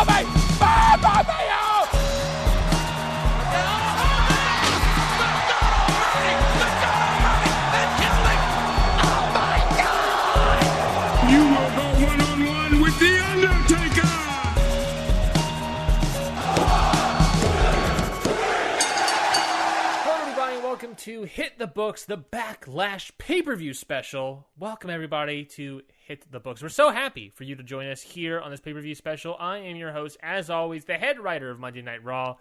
me! Bye, You will go one-on-one with The Undertaker! Hello everybody, welcome to Hit the Books, the Backlash pay-per-view special. Welcome everybody to Hit the Books. We're so happy for you to join us here on this pay-per-view special. I am your host, as always, the head writer of Monday Night Raw,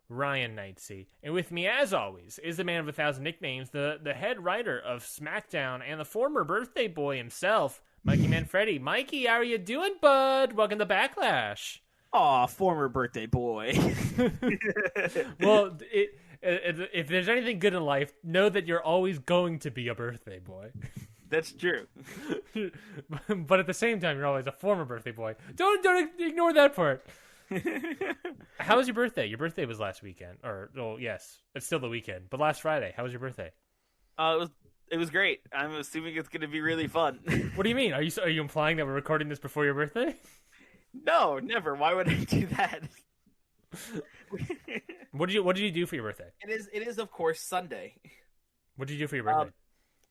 Ryan Knightsey. And with me, as always, is the man of 1,000 nicknames, the head writer of Smackdown, and the former birthday boy himself, Mikey Manfredi. Mikey, how are you doing, bud? Welcome to Backlash. Aw, former birthday boy. Well, if there's anything good in life, know that you're always going to be a birthday boy. That's true. But at the same time, you're always a former birthday boy. Don't ignore that part. How was your birthday? Your birthday was last weekend. Yes, it's still the weekend. But last Friday, how was your birthday? It was great. I'm assuming it's going to be really fun. What do you mean? Are you implying that we're recording this before your birthday? No, never. Why would I do that? What did you do for your birthday? It is of course Sunday. What did you do for your birthday?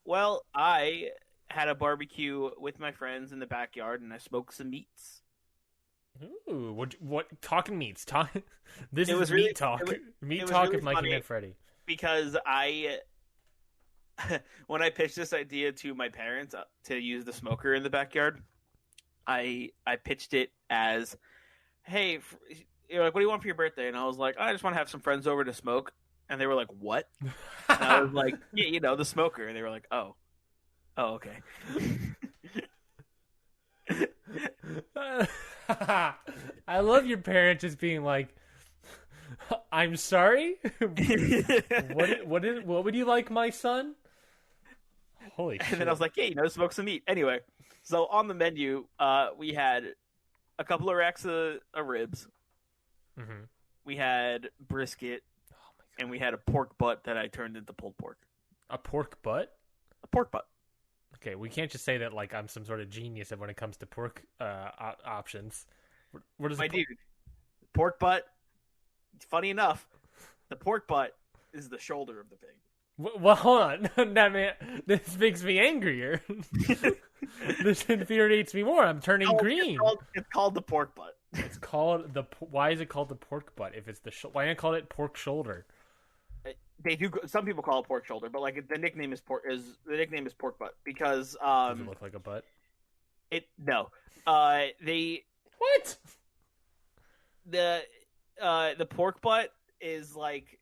Well, I had a barbecue with my friends in the backyard, and I smoked some meats. Ooh, what talking meats? This is really, meat talk. Meat was talk really with Mikey funny Manfredi. Because when I pitched this idea to my parents to use the smoker in the backyard, I pitched it as, "Hey, you're like, what do you want for your birthday?" And I was like, "I just want to have some friends over to smoke." And they were like, "What?" And I was like, "Yeah, the smoker." And they were like, "Oh, okay." I love your parents just being like, "I'm sorry. What would you like, my son?" Holy shit. And then I was like, "Yeah, smoke some meat." Anyway, so on the menu, we had a couple of racks of ribs. Mm-hmm. We had brisket. And we had a pork butt that I turned into pulled pork. A pork butt? A pork butt. Okay, we can't just say that like I'm some sort of genius when it comes to pork options. What is my dude? Pork butt. Funny enough, the pork butt is the shoulder of the pig. Well, hold on. That man, this makes me angrier. This infuriates me more. I'm turning green. It's called the pork butt. It's called the. Why is it called the pork butt? If it's the why not call it pork shoulder? They do. Some people call it pork shoulder, but like the nickname is pork butt because does it look like a butt? They what? The pork butt is like.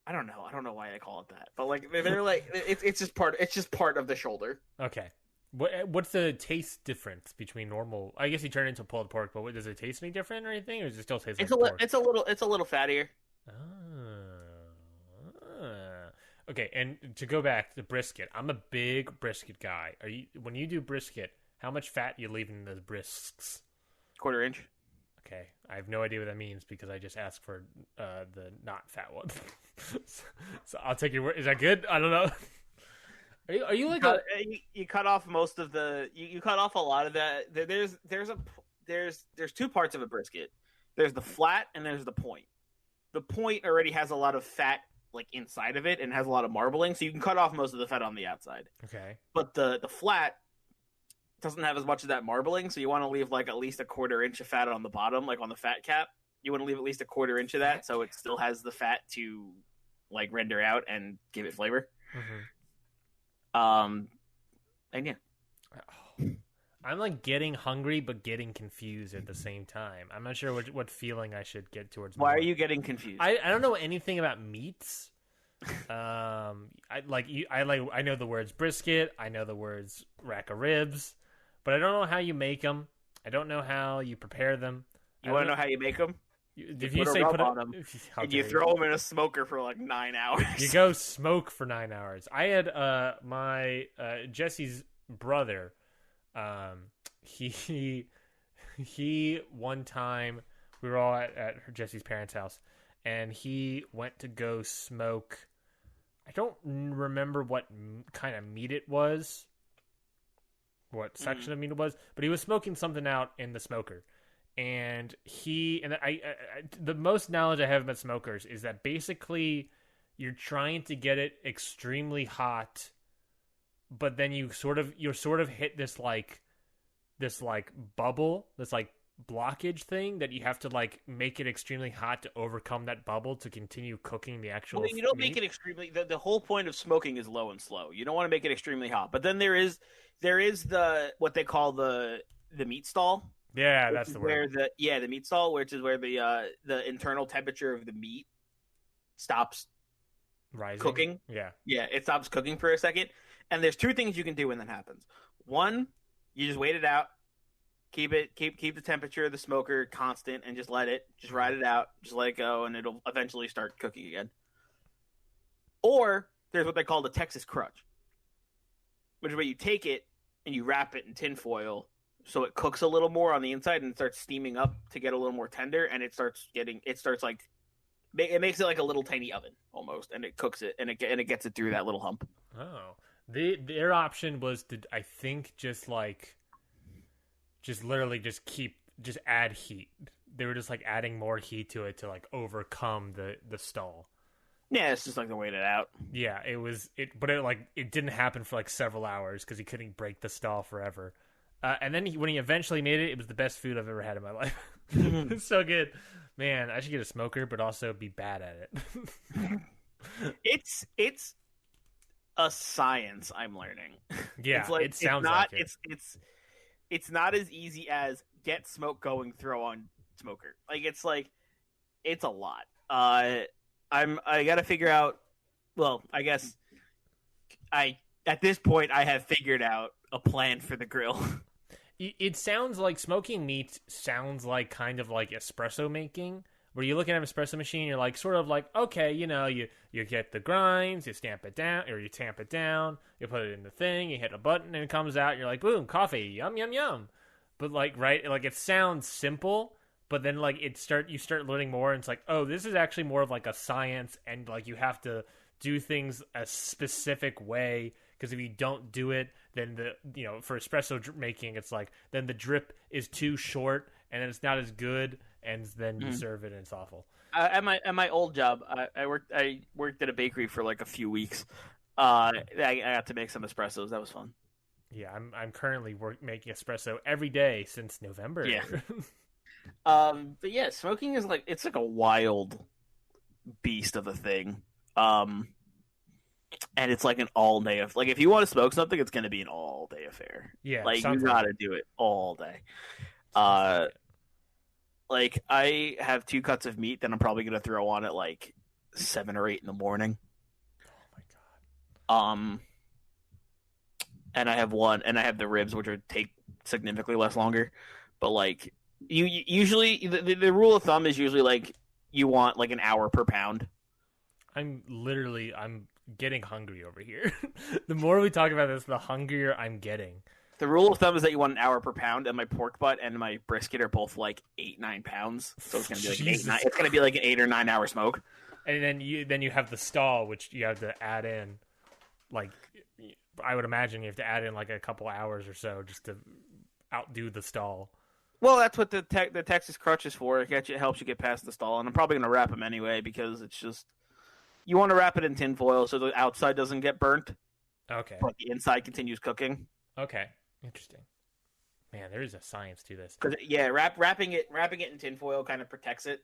I don't know why I call it that, but like they're like it's just part of the shoulder. Okay, what's the taste difference between normal? I guess you turn it into pulled pork, but does it taste any different or anything, or does it still taste like pork? It's a little fattier. Okay, and to go back to brisket, I'm a big brisket guy. When you do brisket, how much fat you leaving in those brisks? 1/4 inch. Okay, I have no idea what that means because I just asked for the not fat one. So I'll take your word. Is that good? I don't know. Are you like you cut off most of the you cut off a lot of that. There's two parts of a brisket. There's the flat and there's the point. The point already has a lot of fat like inside of it and has a lot of marbling, so you can cut off most of the fat on the outside. Okay. But the flat doesn't have as much of that marbling, so you want to leave like at least 1/4 inch of fat on the bottom, like on the fat cap. You want to leave at least 1/4 inch of that, so it still has the fat to like render out and give it flavor. Mm-hmm. And yeah. I'm like getting hungry but getting confused at the same time. I'm not sure what feeling I should get towards. Why are you getting confused? I don't know anything about meats. I know the words brisket. I know the words rack of ribs, but I don't know how you make them. I don't know how you prepare them. You want to know how you make them? If you say put on them, and you throw them in a smoker for like 9 hours. You go smoke for 9 hours. I had my Jesse's brother. He one time we were all at Jesse's parents' house, and he went to go smoke. I don't remember what kind of meat it was. what section of meat it was, but he was smoking something out in the smoker. And the most knowledge I have about smokers is that basically you're trying to get it extremely hot, but then you're sort of hit this bubble, this like blockage thing that you have to like make it extremely hot to overcome that bubble to continue cooking the actual you don't meat. make it extremely the whole point of smoking is low and slow. You don't want to make it extremely hot. But then there is the what they call the meat stall. Yeah, that's the word. The meat stall, which is where the internal temperature of the meat stops rising, cooking. Yeah, it stops cooking for a second. And there's two things you can do when that happens. One, you just wait it out, keep the temperature of the smoker constant, and just ride it out, just let it go, and it'll eventually start cooking again. Or there's what they call the Texas crunch, which is where you take it and you wrap it in tin foil so it cooks a little more on the inside and starts steaming up to get a little more tender, and it makes it like a little tiny oven almost, and it cooks it and it gets it through that little hump. Oh, their option was to, I think, just literally add heat. They were just like adding more heat to it to like overcome the stall. Yeah, it's just like the wait it out. Yeah, but it didn't happen for like several hours because he couldn't break the stall forever. And then when he eventually made it, it was the best food I've ever had in my life. It's so good. Man, I should get a smoker, but also be bad at it. It's a science I'm learning. Yeah, it sounds like it. It's not as easy as get smoke going, throw on smoker. It's a lot. I gotta figure out. Well, I guess at this point I have figured out a plan for the grill. It sounds like smoking meat sounds like kind of like espresso making, where you look at an espresso machine, you're like sort of like, okay, you get the grinds, you stamp it down, or you tamp it down, you put it in the thing, you hit a button, and it comes out, and you're like, boom, coffee, yum, yum, yum. But it sounds simple, but then you start learning more, and it's like, oh, this is actually more of like a science, and like you have to do things a specific way, because if you don't do it, then for espresso making, it's like then the drip is too short, and then it's not as good, and then you serve it and it's awful. At my old job, I worked at a bakery for like a few weeks. I got to make some espressos. That was fun. Yeah, I'm currently making espresso every day since November. Yeah. But yeah, smoking is it's like a wild beast of a thing. And it's like an all day of if you want to smoke something, it's going to be an all day affair. Yeah, you got to do it all day. I have 2 cuts of meat that I'm probably going to throw on at 7 or 8 in the morning. Oh my god. And I have the ribs, which would take significantly less longer. But you usually the rule of thumb is usually you want an hour per pound. I'm getting hungry over here. The more we talk about this, the hungrier I'm getting. The rule of thumb is that you want an hour per pound, and my pork butt and my brisket are both 8-9 pounds. So it's gonna be it's gonna be an 8 or 9 hour smoke. And then you have the stall, which you have to add in. I would imagine you have to add in a couple hours or so just to outdo the stall. Well, that's what the Texas crunch is for. It helps you get past the stall, and I'm probably gonna wrap them anyway because it's just. You want to wrap it in tin foil so the outside doesn't get burnt. Okay. But the inside continues cooking. Okay. Interesting. Man, there is a science to this. Because wrapping it in tin foil kind of protects it.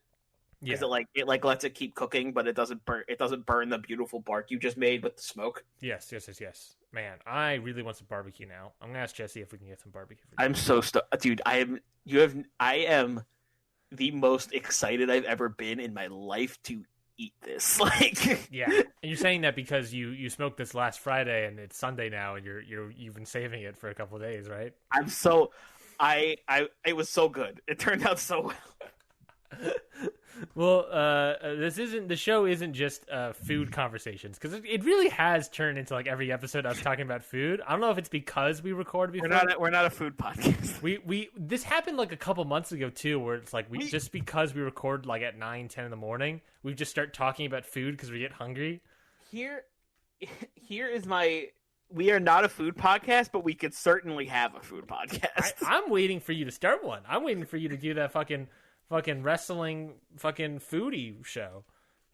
Because it lets it keep cooking, but it doesn't burn the beautiful bark you just made with the smoke. Yes. Man, I really want some barbecue now. I'm gonna ask Jesse if we can get some barbecue. I'm so dude. I am the most excited I've ever been in my life to eat this. Yeah, and you're saying that because you smoked this last Friday and it's Sunday now, and you've been saving it for a couple of days, right? It was so good. It turned out so well. Well, the show isn't just food conversations, because it really has turned into every episode us talking about food. I don't know if it's because we record before. We're not a food podcast. This happened a couple months ago too, where it's just because we record at 9-10 in the morning, we just start talking about food because we get hungry. Here is my we are not a food podcast, but we could certainly have a food podcast. I'm waiting for you to start one. I'm waiting for you to do that fucking wrestling fucking foodie show.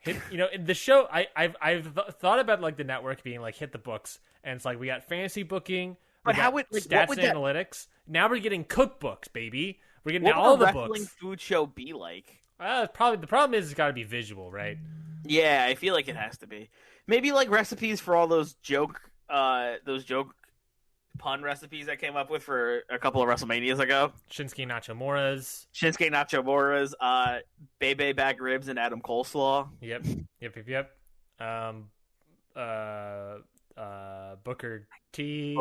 The show. I've thought about like the network being like hit the books, and it's like we got fantasy booking, but how would stats and analytics? Now we're getting cookbooks, baby. We're getting all the books. What would a wrestling food show be like? Probably the problem is it's got to be visual, right? Yeah, I feel like it has to be. Maybe like recipes for all those joke pun recipes I came up with for a couple of WrestleManias ago. Shinsuke Nachomora's, Bebe back ribs and Adam Coleslaw. Yep. Booker T,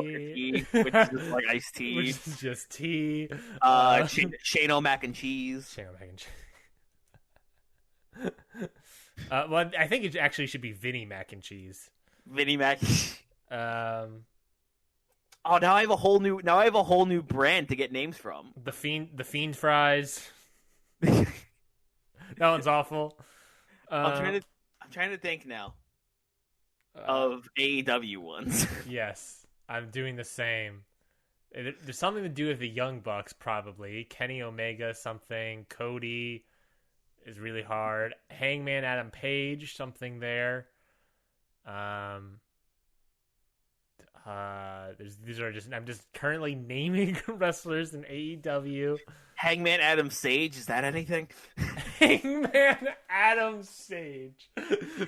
which is just like iced tea, which is just tea. Shano mac and cheese. Well, I think it actually should be Vinny mac and cheese. Vinny mac. Oh, now I have a whole new brand to get names from. The Fiend fries. That one's awful. I'm trying to think now of AEW ones. Yes, I'm doing the same. There's something to do with the Young Bucks, probably. Kenny Omega, something. Cody is really hard. Hangman Adam Page, something there. I'm just currently naming wrestlers in AEW. Hangman Adam Sage, is that anything? Hangman Adam Sage.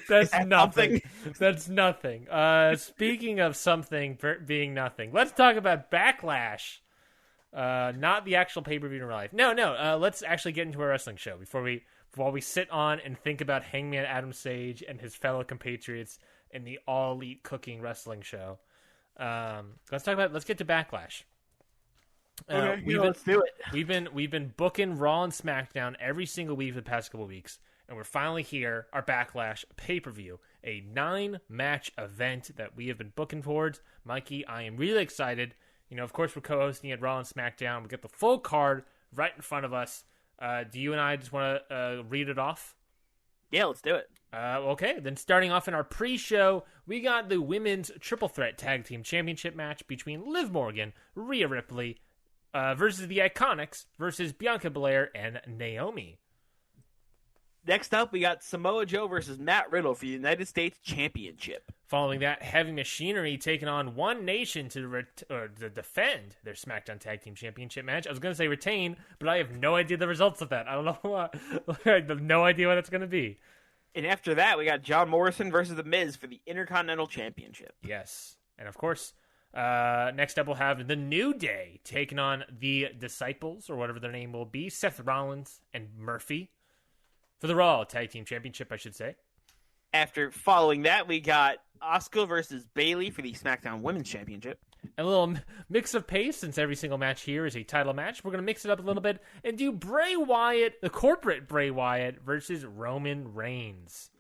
That's nothing. That's nothing. Speaking of something being nothing, let's talk about Backlash. Not the actual pay-per-view in real life. No. Let's actually get into our wrestling show while we sit on and think about Hangman Adam Sage and his fellow compatriots in the All Elite Cooking Wrestling Show. Let's get to Backlash. Let's do it. We've been booking Raw and SmackDown every single week for the past couple of weeks, and we're finally here. Our Backlash pay-per-view, a 9-match event that we have been booking towards. Mikey, I am really excited. Of course, we're co-hosting at Raw and SmackDown. We get the full card right in front of us. Do you and I just want to read it off? Yeah, let's do it. Okay, then starting off in our pre-show, we got the Women's Triple Threat Tag Team Championship match between Liv Morgan, Rhea Ripley, versus the IIconics, versus Bianca Belair and Naomi. Next up, we got Samoa Joe versus Matt Riddle for the United States Championship. Following that, Heavy Machinery taking on One Nation to defend their SmackDown Tag Team Championship match. I was going to say retain, but I have no idea the results of that. I don't know what. I have no idea what it's going to be. And after that, we got John Morrison versus The Miz for the Intercontinental Championship. Yes. And of course, next up we'll have The New Day taking on the Disciples, or whatever their name will be, Seth Rollins and Murphy, for the Raw Tag Team Championship, I should say. Following that, we got Asuka versus Bayley for the SmackDown Women's Championship. A little mix of pace, since every single match here is a title match. We're going to mix it up a little bit and do Bray Wyatt, the corporate Bray Wyatt, versus Roman Reigns.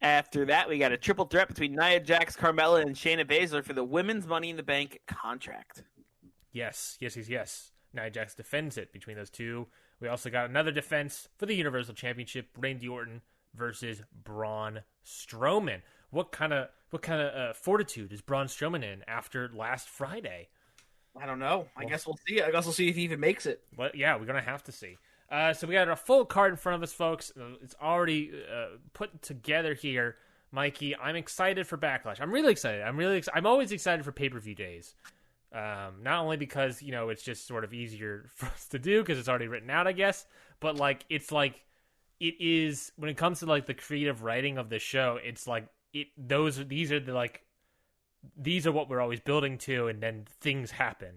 After that, we got a triple threat between Nia Jax, Carmella, and Shayna Baszler for the Women's Money in the Bank contract. Yes. Nia Jax defends it between those two. We also got another defense for the Universal Championship, Randy Orton versus Braun Strowman. What kind of fortitude is Braun Strowman in after last Friday? I don't know. I guess we'll see. I guess we'll see if he even makes it. But yeah, we're gonna have to see. So we got a full card in front of us, folks. It's already put together here. Mikey, I'm excited for Backlash. I'm really excited. I'm always excited for pay-per-view days. Not only because it's just sort of easier for us to do because it's already written out, I guess, but it is when it comes to the creative writing of the show. It's these are what we're always building to, and then things happen.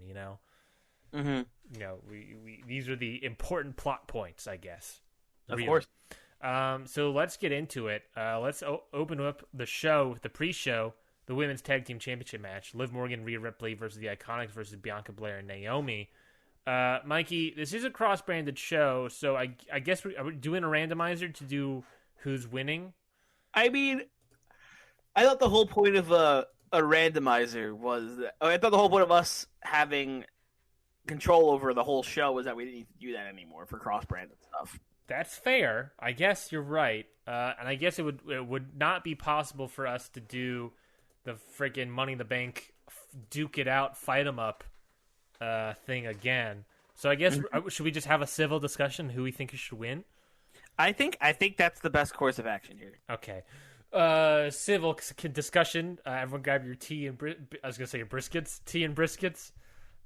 Mm-hmm. These are the important plot points, I guess. Of course. So let's get into it. Let's open up the show, the pre-show, the Women's Tag Team Championship match. Liv Morgan, Rhea Ripley versus the IIconics versus Bianca Belair and Naomi. Mikey, this is a cross-branded show, so I guess are we doing a randomizer to do who's winning? I mean, I thought the whole point of a randomizer was I thought the whole point of us having control over the whole show was that we didn't need to do that anymore for cross-branded stuff. That's fair. I guess you're right. And I guess it would not be possible for us to do the freaking Money in the Bank duke it out, fight them up thing again. So I guess should we just have a civil discussion who we think should win? I think that's the best course of action here. Okay. Civil discussion. Everyone grab your tea and I was gonna say your briskets, tea and briskets,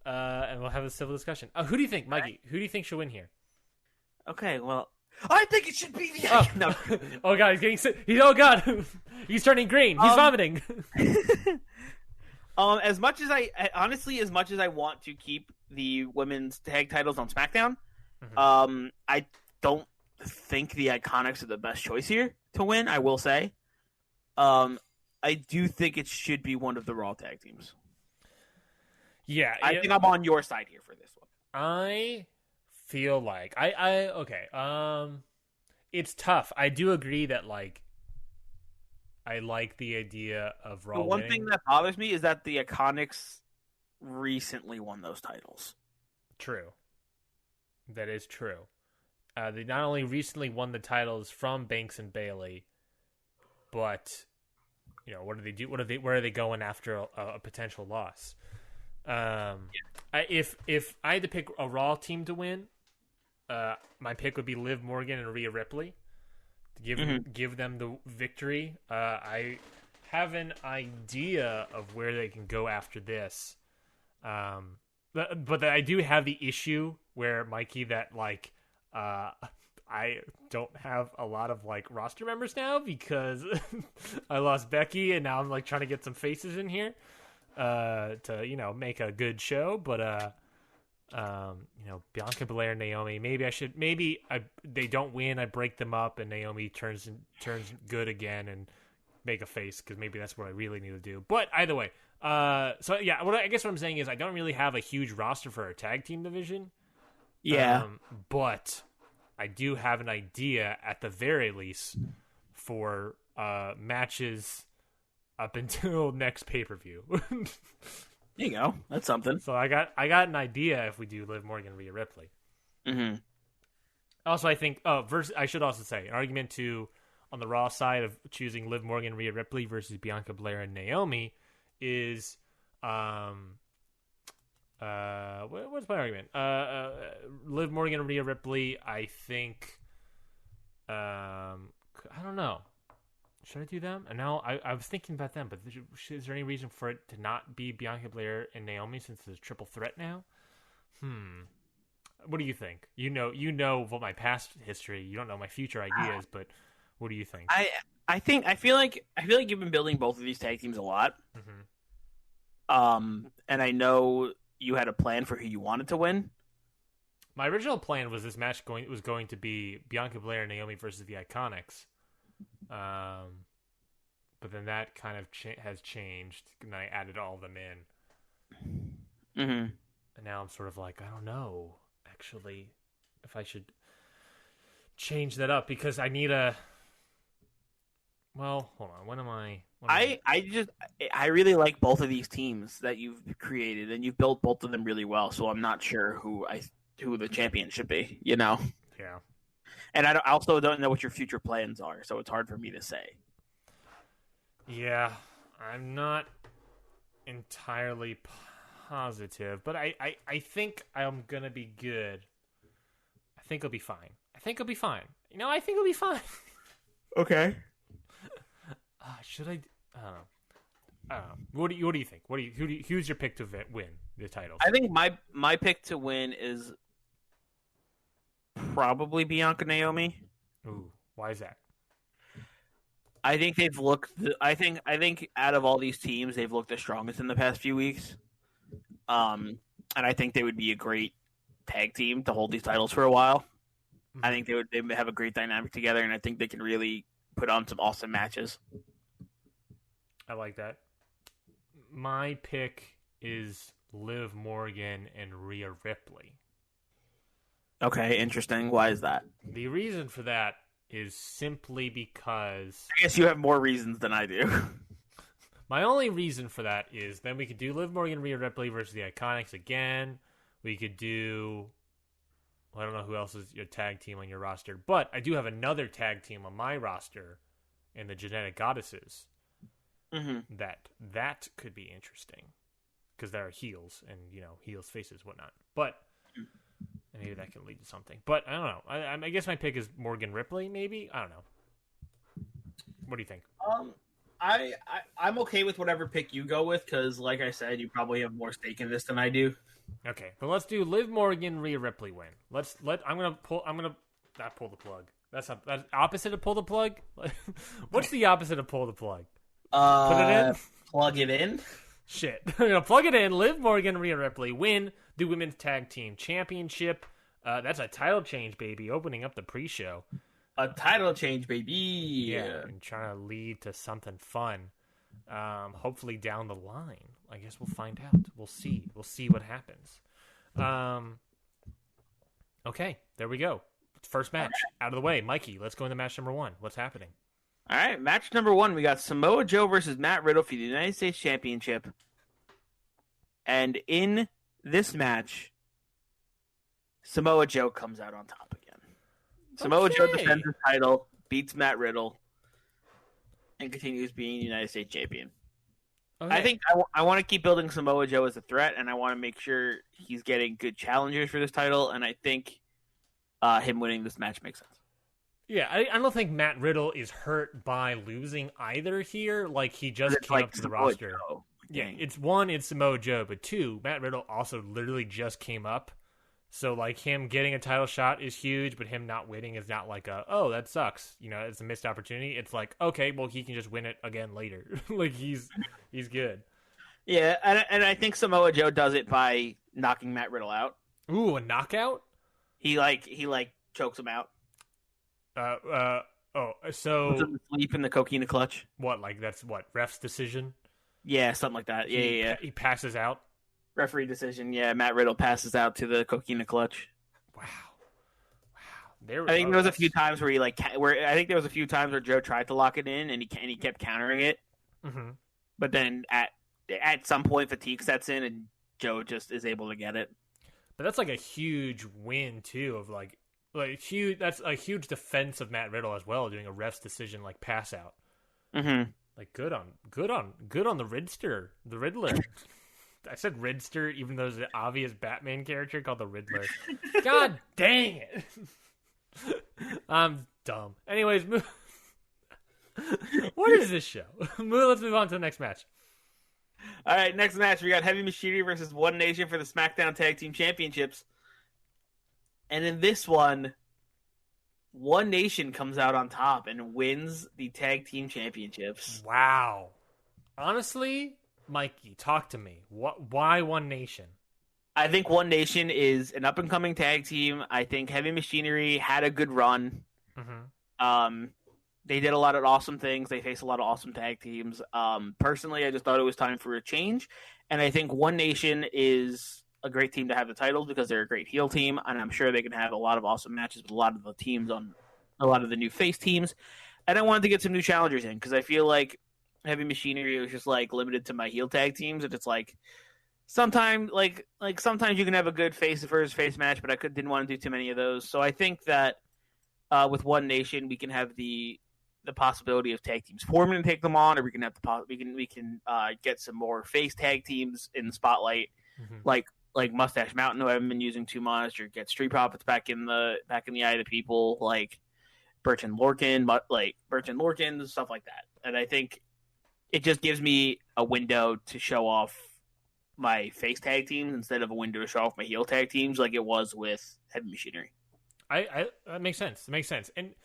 and we'll have a civil discussion. Who do you think, Mikey? Who do you think should win here? Okay, well, I think it should be the. Oh, no. Oh God, he's getting sick. Oh God, he's turning green. He's vomiting. As much as I want to keep the women's tag titles on SmackDown, I don't think the IIconics are the best choice here to win. I will say, I do think it should be one of the Raw tag teams. Yeah, I think I'm on your side here for this one. I feel like it's tough. I do agree that like I like the idea of Raw. The one thing that bothers me is that the IIconics recently won those titles. True. That is true. They not only recently won the titles from Banks and Bayley, but what do they do? Where are they going after a potential loss? If I had to pick a Raw team to win, my pick would be Liv Morgan and Rhea Ripley to give them the victory. I have an idea of where they can go after this, but I do have the issue where Mikey that like I don't have a lot of like roster members now because I lost Becky and now I'm like trying to get some faces in here to make a good show, but Bianca, Belair, Naomi. Maybe they don't win. I break them up, and Naomi turns good again and make a face because maybe that's what I really need to do. But either way, so yeah, I guess what I'm saying is I don't really have a huge roster for our tag team division. Yeah, but I do have an idea at the very least for matches up until next pay-per-view. There you go. That's something. So I got an idea if we do Liv Morgan, Rhea Ripley. Mm-hmm. Also, I think I should also say an argument on the Raw side of choosing Liv Morgan, Rhea Ripley versus Bianca, Belair, and Naomi is what's my argument? Liv Morgan and Rhea Ripley. I think I don't know. Should I do them? And now I was thinking about them, but is there any reason for it to not be Bianca, Belair, and Naomi since there's a triple threat now? What do you think? You know what my past history. You don't know my future ideas, but what do you think? I feel like you've been building both of these tag teams a lot. Mm-hmm. And I know you had a plan for who you wanted to win. My original plan was this match was going to be Bianca, Belair, and Naomi versus the IIconics. But then that kind of has changed, and I added all of them in. Mm-hmm. And now I'm sort of like, I don't know, actually, if I should change that up because I need a. Well, hold on. I really like both of these teams that you've created, and you've built both of them really well. So I'm not sure who the champion should be. Yeah. And I also don't know what your future plans are, so it's hard for me to say. Yeah, I'm not entirely positive, but I think I'm going to be good. I think it'll be fine. I think it'll be fine. Okay. Should I? I don't know. What do you think? Who's your pick to win the title? I think my pick to win is probably Bianca Naomi. Ooh, why is that? I think they've looked. I think out of all these teams, they've looked the strongest in the past few weeks. And I think they would be a great tag team to hold these titles for a while. Mm-hmm. I think they would have a great dynamic together, and I think they can really put on some awesome matches. I like that. My pick is Liv Morgan and Rhea Ripley. Okay, interesting. Why is that? The reason for that is simply because... I guess you have more reasons than I do. My only reason for that is then we could do Liv Morgan, Rhea Ripley versus the IIconics again. We could do... Well, I don't know who else is your tag team on your roster, but I do have another tag team on my roster in the Genetic Goddesses. Mm-hmm. That could be interesting. because they're heels and heels faces whatnot. But maybe that can lead to something. But I don't know. I guess my pick is Morgan Ripley. Maybe I don't know. What do you think? I'm okay with whatever pick you go with because, like I said, you probably have more stake in this than I do. Okay, but let's do Liv Morgan Rhea Ripley win. I'm gonna not pull the plug. That's opposite of pull the plug. What's the opposite of pull the plug? Put it in. Plug it in. Shit, I'm gonna plug it in. Liv Morgan Rhea Ripley win the Women's Tag Team Championship. That's a title change, baby. Opening up the pre-show. A title change, baby. Yeah, and trying to lead to something fun. Hopefully down the line. I guess we'll find out. We'll see. We'll see what happens. Okay, there we go. First match out of the way. Mikey, let's go into match number 1. What's happening? All right, match number 1. We got Samoa Joe versus Matt Riddle for the United States Championship. And in this match, Samoa Joe comes out on top again. Samoa Joe defends his title, beats Matt Riddle, and continues being United States champion. Okay. I think I want to keep building Samoa Joe as a threat, and I want to make sure he's getting good challengers for this title, and I think him winning this match makes sense. Yeah, I don't think Matt Riddle is hurt by losing either here. Like, he just came up to the roster. Joe. Yeah, it's Samoa Joe, but 2, Matt Riddle also literally just came up. So, like, him getting a title shot is huge, but him not winning is not like oh, that sucks. It's a missed opportunity. It's like, okay, well, he can just win it again later. Like, he's good. Yeah, and I think Samoa Joe does it by knocking Matt Riddle out. Ooh, a knockout? He chokes him out. So... Puts him to sleep in the coquina clutch. What, like, that's what, ref's decision? Yeah, something like that. Yeah. He passes out? Referee decision, yeah. Matt Riddle passes out to the coquina clutch. Wow. I think there was a few times where where Joe tried to lock it in and he kept countering it. Mm-hmm. But then at some point fatigue sets in and Joe just is able to get it. But that's like a huge win too of like huge. That's a huge defense of Matt Riddle as well, doing a ref's decision like pass out. Mm-hmm. Like good on the Riddler. I said Ridster, even though there's an obvious Batman character called the Riddler. God dang it. I'm dumb. Anyways, what is this show? Let's move on to the next match. All right, next match, we got Heavy Machinery versus One Nation for the Smackdown Tag Team Championships. And in this one, One Nation comes out on top and wins the Tag Team Championships. Wow. Honestly... Mikey, talk to me. Why One Nation? I think One Nation is an up-and-coming tag team. I think Heavy Machinery had a good run. Mm-hmm. They did a lot of awesome things. They faced a lot of awesome tag teams. Personally, I just thought it was time for a change. And I think One Nation is a great team to have the titles because they're a great heel team. And I'm sure they can have a lot of awesome matches with a lot of the teams on a lot of the new face teams. And I wanted to get some new challengers in because I feel like Heavy Machinery was just like limited to my heel tag teams, and it's like sometimes sometimes you can have a good face versus face match, but I didn't want to do too many of those. So I think that with One Nation we can have the possibility of tag teams forming and take them on, or we can have we can get some more face tag teams in the spotlight, mm-hmm. like Mustache Mountain, who I haven't been using too much, or get Street Profits back in the eye of the people, like Birch and Lorcan, stuff like that. And I think it just gives me a window to show off my face tag teams instead of a window to show off my heel tag teams like it was with Heavy Machinery. That makes sense. It makes sense. And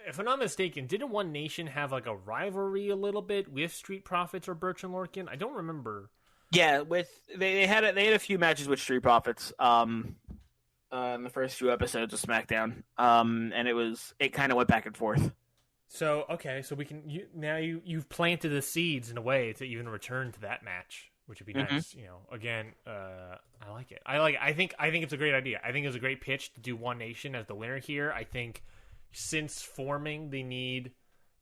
if I'm not mistaken, didn't One Nation have like a rivalry a little bit with Street Profits or Birch and Lorcan? I don't remember. Yeah, they had a few matches with Street Profits in the first few episodes of SmackDown, and it kind of went back and forth. So okay, so we can you've planted the seeds in a way to even return to that match, which would be mm-hmm. nice. Again, I like it. I think it's a great idea. I think it's a great pitch to do One Nation as the winner here. I think since forming, they need,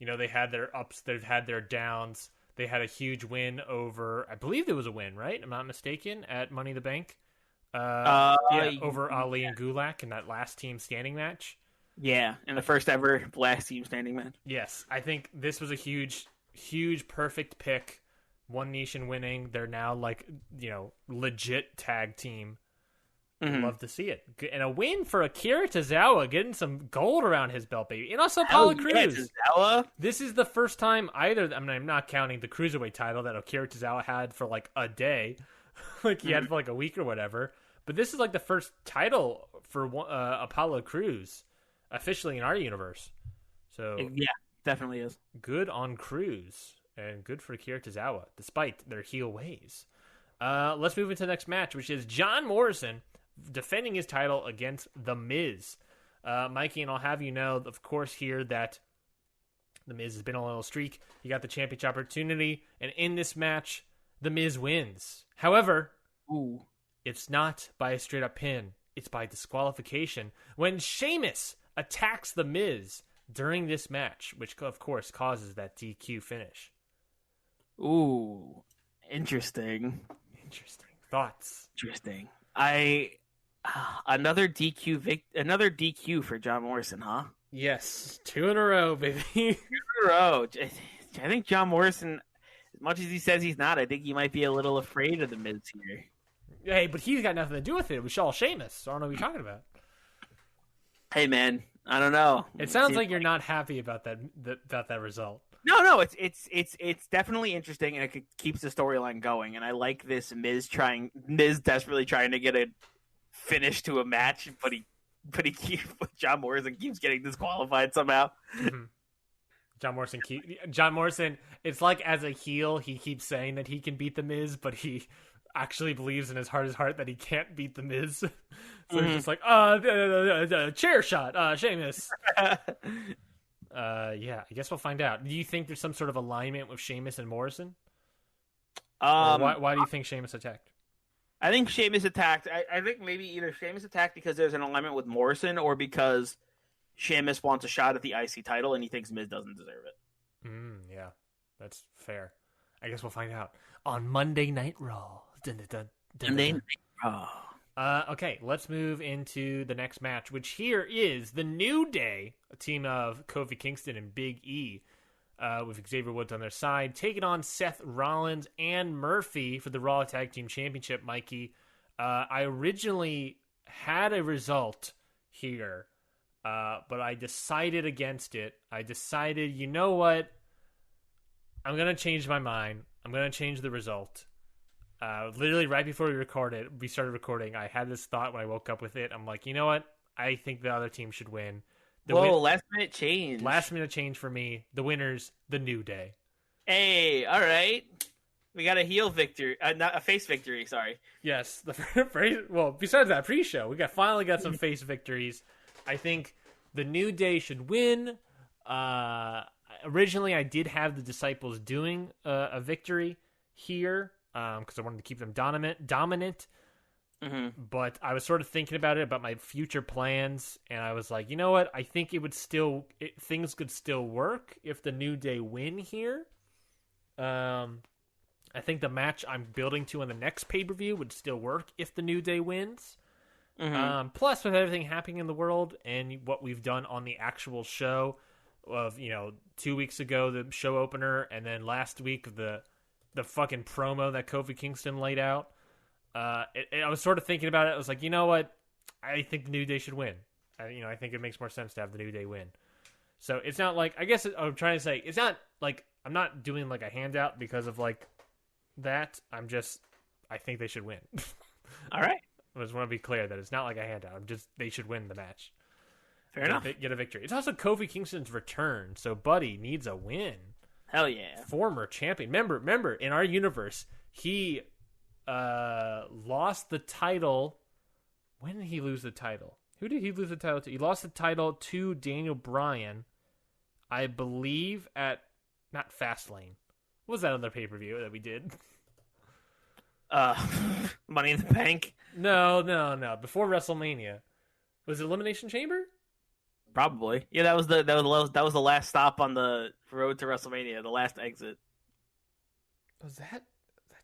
they had their ups, they've had their downs. They had a huge win over, I believe there was a win, right? I'm not mistaken, at Money in the Bank. Over Ali and Gulak in that last team standing match. Yeah, in the first ever last team standing match. Yes, I think this was a huge, perfect pick. One Nation winning. They're now like, legit tag team. Mm-hmm. Love to see it. And a win for Akira Tozawa, getting some gold around his belt, baby. And also Apollo Crews. Tozawa. This is the first time either. I mean, I'm not counting the Cruiserweight title that Akira Tozawa had for like a day. Like he had for like a week or whatever. But this is like the first title for Apollo Crews officially in our universe. So yeah, definitely is. Good on Crews and good for Akira Tozawa, despite their heel ways. Let's move into the next match, which is John Morrison defending his title against The Miz. Mikey, and I'll have you know, of course, here that The Miz has been on a little streak. He got the championship opportunity, and in this match, The Miz wins. However, it's not by a straight-up pin. It's by disqualification when Sheamus attacks The Miz during this match, which, of course, causes that DQ finish. Ooh, interesting. Thoughts? Interesting. Another DQ for John Morrison, huh? Yes, 2 in a row, baby. 2 in a row. I think John Morrison, as much as he says he's not, I think he might be a little afraid of The Miz here. Hey, but he's got nothing to do with it. It was all Sheamus. So I don't know what you're talking about. Hey, man, I don't know. It sounds like you're not happy about that result. No, it's definitely interesting, and it keeps the storyline going. And I like this Miz desperately trying to get a finish to a match, but John Morrison keeps getting disqualified somehow. Mm-hmm. John Morrison. It's like as a heel, he keeps saying that he can beat the Miz, but he actually believes in his heart of heart that he can't beat the Miz. So he's just like, chair shot, Sheamus. Yeah, I guess we'll find out. Do you think there's some sort of alignment with Sheamus and Morrison? Why do you think Sheamus attacked? I think Sheamus attacked. I think maybe either Sheamus attacked because there's an alignment with Morrison, or because Sheamus wants a shot at the IC title and he thinks Miz doesn't deserve it. Yeah, that's fair. I guess we'll find out on Monday Night Raw. Monday Night Raw. Okay, let's move into the next match, which here is the New Day, a team of Kofi Kingston and Big E, with Xavier Woods on their side, taking on Seth Rollins and Murphy for the Raw Tag Team Championship, Mikey. I originally had a result here, but I decided against it. I decided, you know what? I'm going to change my mind. I'm going to change the result. Literally right before we started recording, I had this thought when I woke up with it. I'm like, you know what? I think the other team should win. Last minute change. Last minute change for me. The winners, the New Day. Hey, all right. We got a heel victory, not a face victory. Sorry. Yes, besides that pre-show, we finally got some face victories. I think the New Day should win. Originally, I did have the Disciples doing a victory here. Because I wanted to keep them dominant. Mm-hmm. But I was sort of thinking about my future plans, and I was like, you know what? I think things could still work if the New Day win here. I think the match I'm building to on the next pay-per-view would still work if the New Day wins. Mm-hmm. Plus, with everything happening in the world and what we've done on the actual show of, 2 weeks ago, the show opener, and then last week, the fucking promo that Kofi Kingston laid out. I was sort of thinking about it. I was like, you know what? I think the New Day should win. I think it makes more sense to have the New Day win. So it's not like, I guess I'm trying to say, it's not like, I'm not doing like a handout because of like that. I think they should win. All right. I just want to be clear that it's not like a handout. They should win the match. Fair enough. Get a victory. It's also Kofi Kingston's return. So Buddy needs a win. Hell yeah. Former champion. Remember, in our universe, he lost the title. When did he lose the title? Who did he lose the title to? He lost the title to Daniel Bryan, I believe, at not Fastlane. What was that other pay-per-view that we did? Money in the Bank? No. Before WrestleMania. Was it Elimination Chamber? Probably. Yeah, that was the last stop on the road to WrestleMania, the last exit. Was that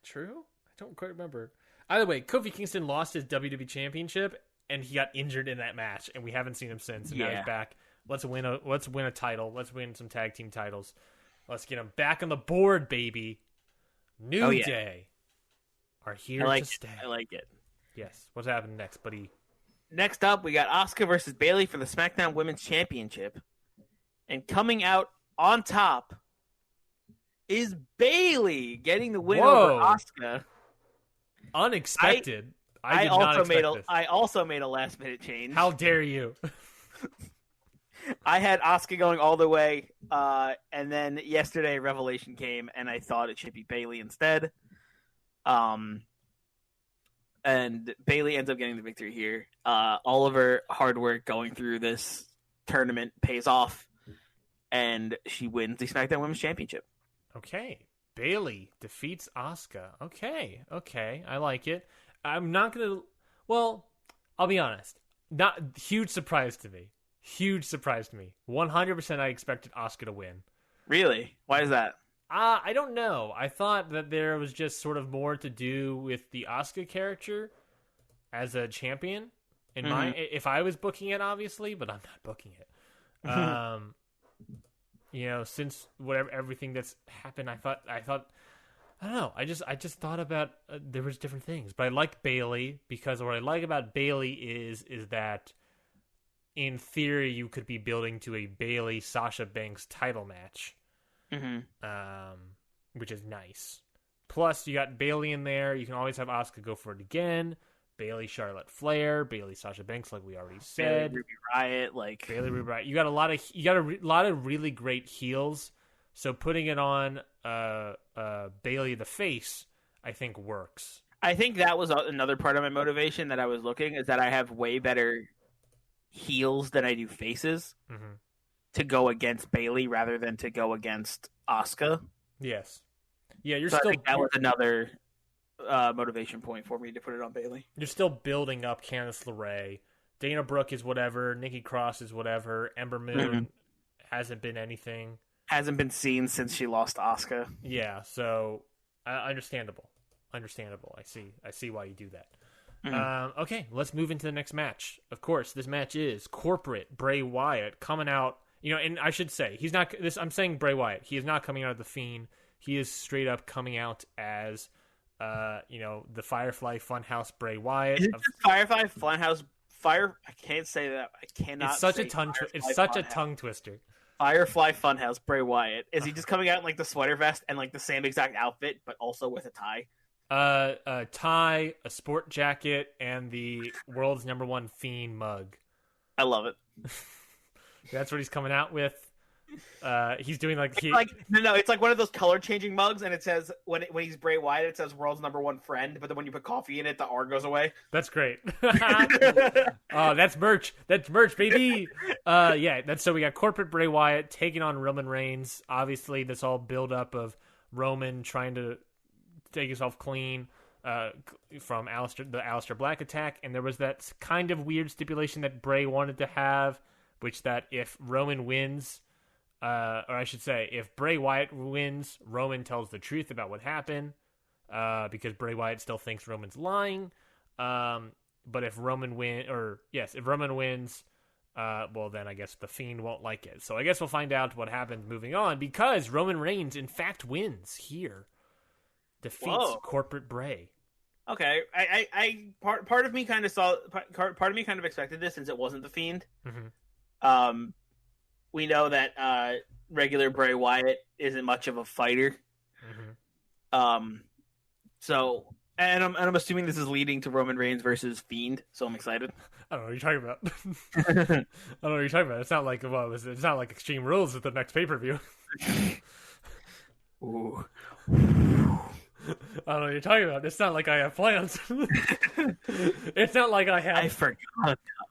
true? I don't quite remember. Either way, Kofi Kingston lost his WWE Championship, and he got injured in that match, and we haven't seen him since. And now he's back. Let's win a title. Let's win some tag team titles. Let's get him back on the board, baby. New Day are here to stay. I like it. Yes. What's happening next, buddy? Next up, we got Asuka versus Bayley for the SmackDown Women's Championship. And coming out on top is Bayley getting the win over Asuka. Unexpected. I did not expect this. I also made a last-minute change. How dare you? I had Asuka going all the way, and then yesterday Revelation came, and I thought it should be Bayley instead. And Bayley ends up getting the victory here. All of her hard work going through this tournament pays off, and she wins the SmackDown Women's Championship. Okay. Bayley defeats Asuka. Okay. I like it. I'm not going to... Well, I'll be honest. Not huge surprise to me. 100% I expected Asuka to win. Really? Why is that? I don't know. I thought that there was just sort of more to do with the Asuka character as a champion. If I was booking it, obviously, but I'm not booking it. Since everything that's happened, I thought I don't know. I just thought about there was different things, but I like Bayley because what I like about Bayley is that in theory you could be building to a Bayley Sasha Banks title match, which is nice. Plus you got Bayley in there. You can always have Asuka go for it again. Bayley Charlotte Flair, Bayley Sasha Banks, like we already said. Bayley Ruby Riot, Bayley Ruby Riot. You got a lot of really great heels. So putting it on Bayley the face, I think works. I think that was another part of my motivation that I was looking is that I have way better heels than I do faces to go against Bayley rather than to go against Asuka. Yes. Yeah, I think that was another motivation point for me to put it on Bayley. You're still building up Candice LeRae. Dana Brooke is whatever. Nikki Cross is whatever. Ember Moon hasn't been anything. Hasn't been seen since she lost to Asuka. Yeah, so understandable. I see why you do that. Okay, let's move into the next match. Of course, this match is corporate Bray Wyatt coming out. And I should say he's not. I'm saying Bray Wyatt. He is not coming out of the Fiend. He is straight up coming out as, the Firefly Funhouse Bray Wyatt. Is it Firefly Funhouse? I can't say that. I cannot. It's such a tongue. It's such a tongue twister. Firefly Funhouse Bray Wyatt. Is he just coming out in the sweater vest and the same exact outfit, but also with a tie? A tie, a sport jacket, and the world's #1 Fiend mug. I love it. That's what he's coming out with. He's doing it's like one of those color changing mugs, and it says when he's Bray Wyatt, it says world's #1 friend, but then when you put coffee in it, the R goes away. That's great. Oh, that's merch. That's merch, baby. So we got corporate Bray Wyatt taking on Roman Reigns. Obviously, this all build up of Roman trying to take himself clean from the Aleister Black attack, and there was that kind of weird stipulation that Bray wanted to have, which that if Roman wins, or I should say, if Bray Wyatt wins, Roman tells the truth about what happened, because Bray Wyatt still thinks Roman's lying. But if Roman wins, well, then I guess the Fiend won't like it. So I guess we'll find out what happens moving on, because Roman Reigns, in fact, wins here. Defeats corporate Bray. Okay, part of me kind of expected this since it wasn't the Fiend. We know that regular Bray Wyatt isn't much of a fighter. So, and I'm assuming this is leading to Roman Reigns versus Fiend. So I'm excited. I don't know what you're talking about. I don't know what you're talking about. It's not like it's not like Extreme Rules at the next pay-per-view. Ooh. I don't know what you're talking about. It's not like I have plans. It's not like I have.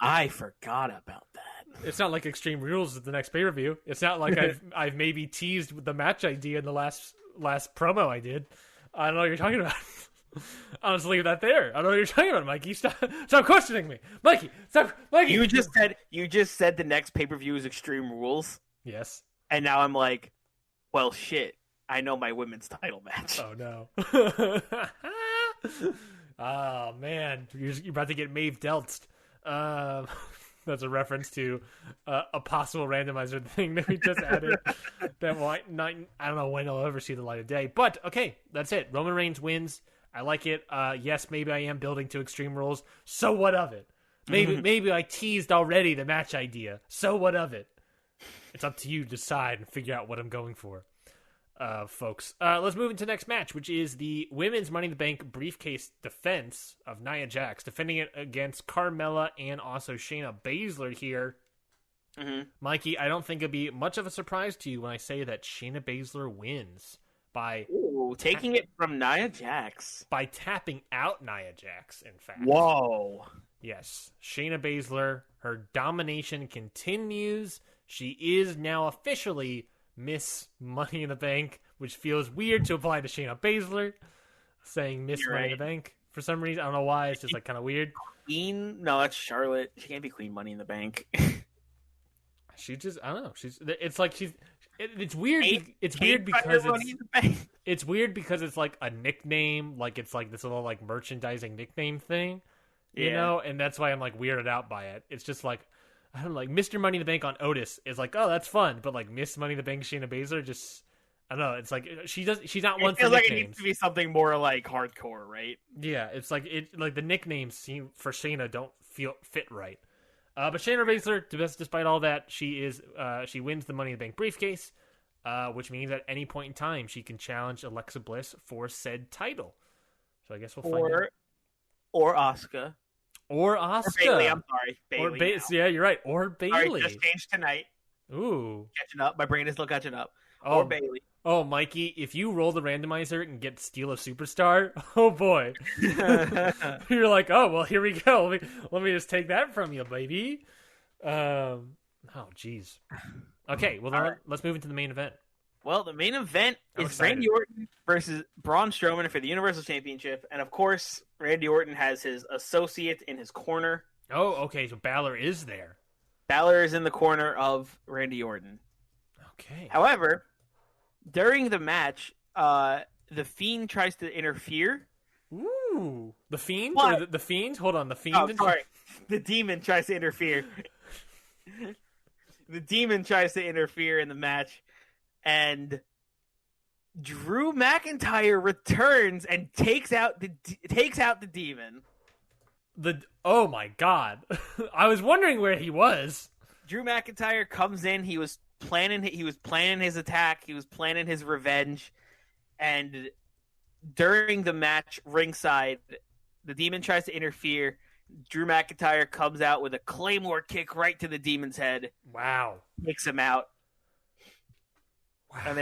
I forgot about that. It's not like Extreme Rules at the next pay-per-view. It's not like I've maybe teased with the match idea in the last promo I did. I don't know what you're talking about. I'll just leave that there. I don't know what you're talking about, Mikey. Stop questioning me, Mikey. Stop, Mikey. You just said the next pay-per-view is Extreme Rules. Yes. And now I'm like, well, shit. I know my women's title match. Oh, no. Oh, man. You're about to get Maeve Delst. That's a reference to a possible randomizer thing that we just added. That might not, I don't know when I'll ever see the light of day. But, okay, that's it. Roman Reigns wins. I like it. Yes, maybe I am building to Extreme Rules. So what of it? Maybe I teased already the match idea. So what of it? It's up to you to decide and figure out what I'm going for, folks. Let's move into the next match, which is the Women's Money in the Bank briefcase defense of Nia Jax, defending it against Carmella and also Shayna Baszler here. Mikey, I don't think it'd be much of a surprise to you when I say that Shayna Baszler wins by taking it from Nia Jax. By tapping out Nia Jax, in fact. Whoa. Yes. Shayna Baszler, her domination continues. She is now officially Miss Money in the Bank, which feels weird to apply to Shayna Baszler, saying Miss Money in the Bank. For some reason, I don't know why, it's just like kind of weird. Queen? No, that's Charlotte. She can't be Queen Money in the Bank. She just, I don't know. It's like it's weird. It's weird because it's weird because it's like a nickname, like it's like this little like merchandising nickname thing, you know, and that's why I'm like weirded out by it. It's just like, I don't know, like Mr. Money in the Bank on Otis is like, oh, that's fun, but like Miss Money in the Bank Shayna Baszler, just, I don't know. It's like she's not one for nicknames. Like it needs to be something more like hardcore, right? Yeah, it's like the nicknames seem for Shayna don't fit right. But Shayna Baszler, despite all that, she wins the Money in the Bank briefcase, which means at any point in time she can challenge Alexa Bliss for said title. So I guess we'll find out. Or Asuka. Or Asuka. Or Bayley, I'm sorry. Bayley. Yeah, you're right. Or Bayley. Sorry, just changed tonight. Ooh. Catching up. My brain is still catching up. Or Bayley. Oh, Mikey, if you roll the randomizer and get Steal a Superstar, oh boy. You're like, oh, well, here we go. Let me just take that from you, baby. Oh, jeez. Okay, well, let's move into the main event. Well, the main event is Randy Orton versus Braun Strowman for the Universal Championship. And, of course, Randy Orton has his associate in his corner. Oh, okay, so Baszler is there. Baszler is in the corner of Randy Orton. Okay. However, during the match, the Fiend tries to interfere. Ooh. The Fiend? What? Or the Fiend? Hold on, the Fiend? Oh, sorry. The Demon tries to interfere. The Demon tries to interfere in the match. And Drew McIntyre returns and takes out the Demon. Oh my God! I was wondering where he was. Drew McIntyre comes in. He was planning his attack. He was planning his revenge. And during the match, ringside, the Demon tries to interfere. Drew McIntyre comes out with a Claymore kick right to the Demon's head. Wow! Kicks him out. Wow.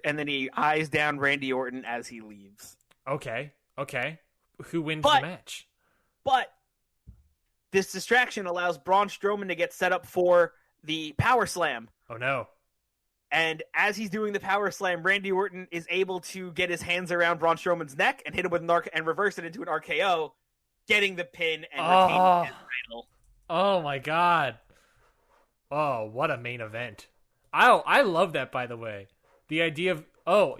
And then he eyes down Randy Orton as he leaves. Okay. Who wins the match? But this distraction allows Braun Strowman to get set up for the Power Slam. Oh no. And as he's doing the Power Slam, Randy Orton is able to get his hands around Braun Strowman's neck and hit him with and reverse it into an RKO, getting the pin and retaining his title. Oh my God. Oh, what a main event. I love that, by the way. The idea of,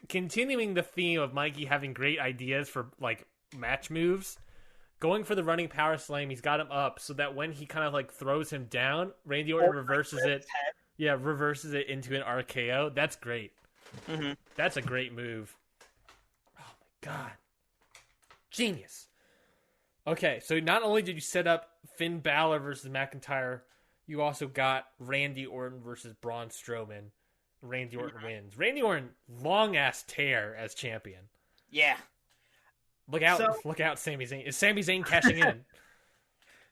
continuing the theme of Mikey having great ideas for, like, match moves, going for the running power slam, he's got him up so that when he kind of, like, throws him down, Randy Orton reverses it. Yeah, reverses it into an RKO. That's great. Mm-hmm. That's a great move. Oh, my God. Genius. Okay, so not only did you set up Finn Balor versus McIntyre, you also got Randy Orton versus Braun Strowman. Randy Orton wins. Randy Orton, long-ass tear as champion. Yeah. Look out, Sami Zayn. Is Sami Zayn cashing in?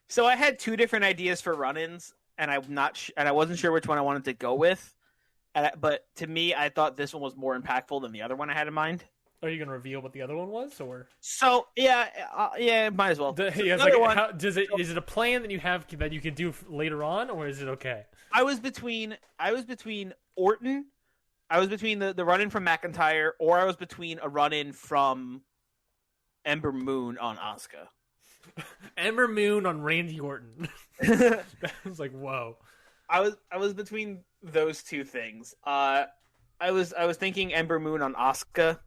So I had two different ideas for run-ins, and I wasn't sure which one I wanted to go with. But to me, I thought this one was more impactful than the other one I had in mind. Are you going to reveal what the other one was, or? So might as well. Is it a plan that you have that you can do later on, or is it okay? I was between Orton. I was between the run-in from McIntyre, or I was between a run-in from Ember Moon on Asuka. Ember Moon on Randy Orton. That was like, whoa. I was between those two things. I was thinking Ember Moon on Asuka.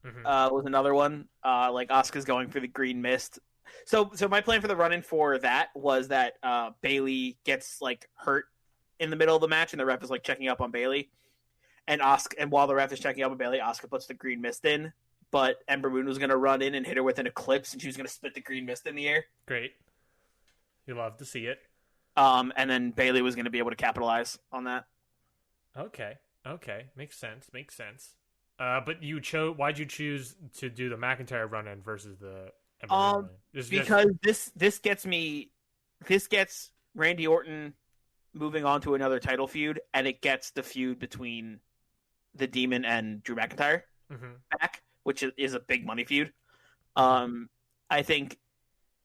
Was another one. Like Asuka's going for the green mist. So my plan for the run-in for that was that Bayley gets like hurt in the middle of the match, and the ref is like checking up on Bayley, and while the ref is checking up on Bayley, Asuka puts the green mist in, but Ember Moon was going to run in and hit her with an eclipse, and she was going to spit the green mist in the air. Great. You love to see it. And then Bayley was going to be able to capitalize on that. Okay. Makes sense. But why'd you choose to do the McIntyre run-in versus the Ember Moon run-in? Because this gets Randy Orton moving on to another title feud, and it gets the feud between the Demon and Drew McIntyre back, which is a big money feud. I think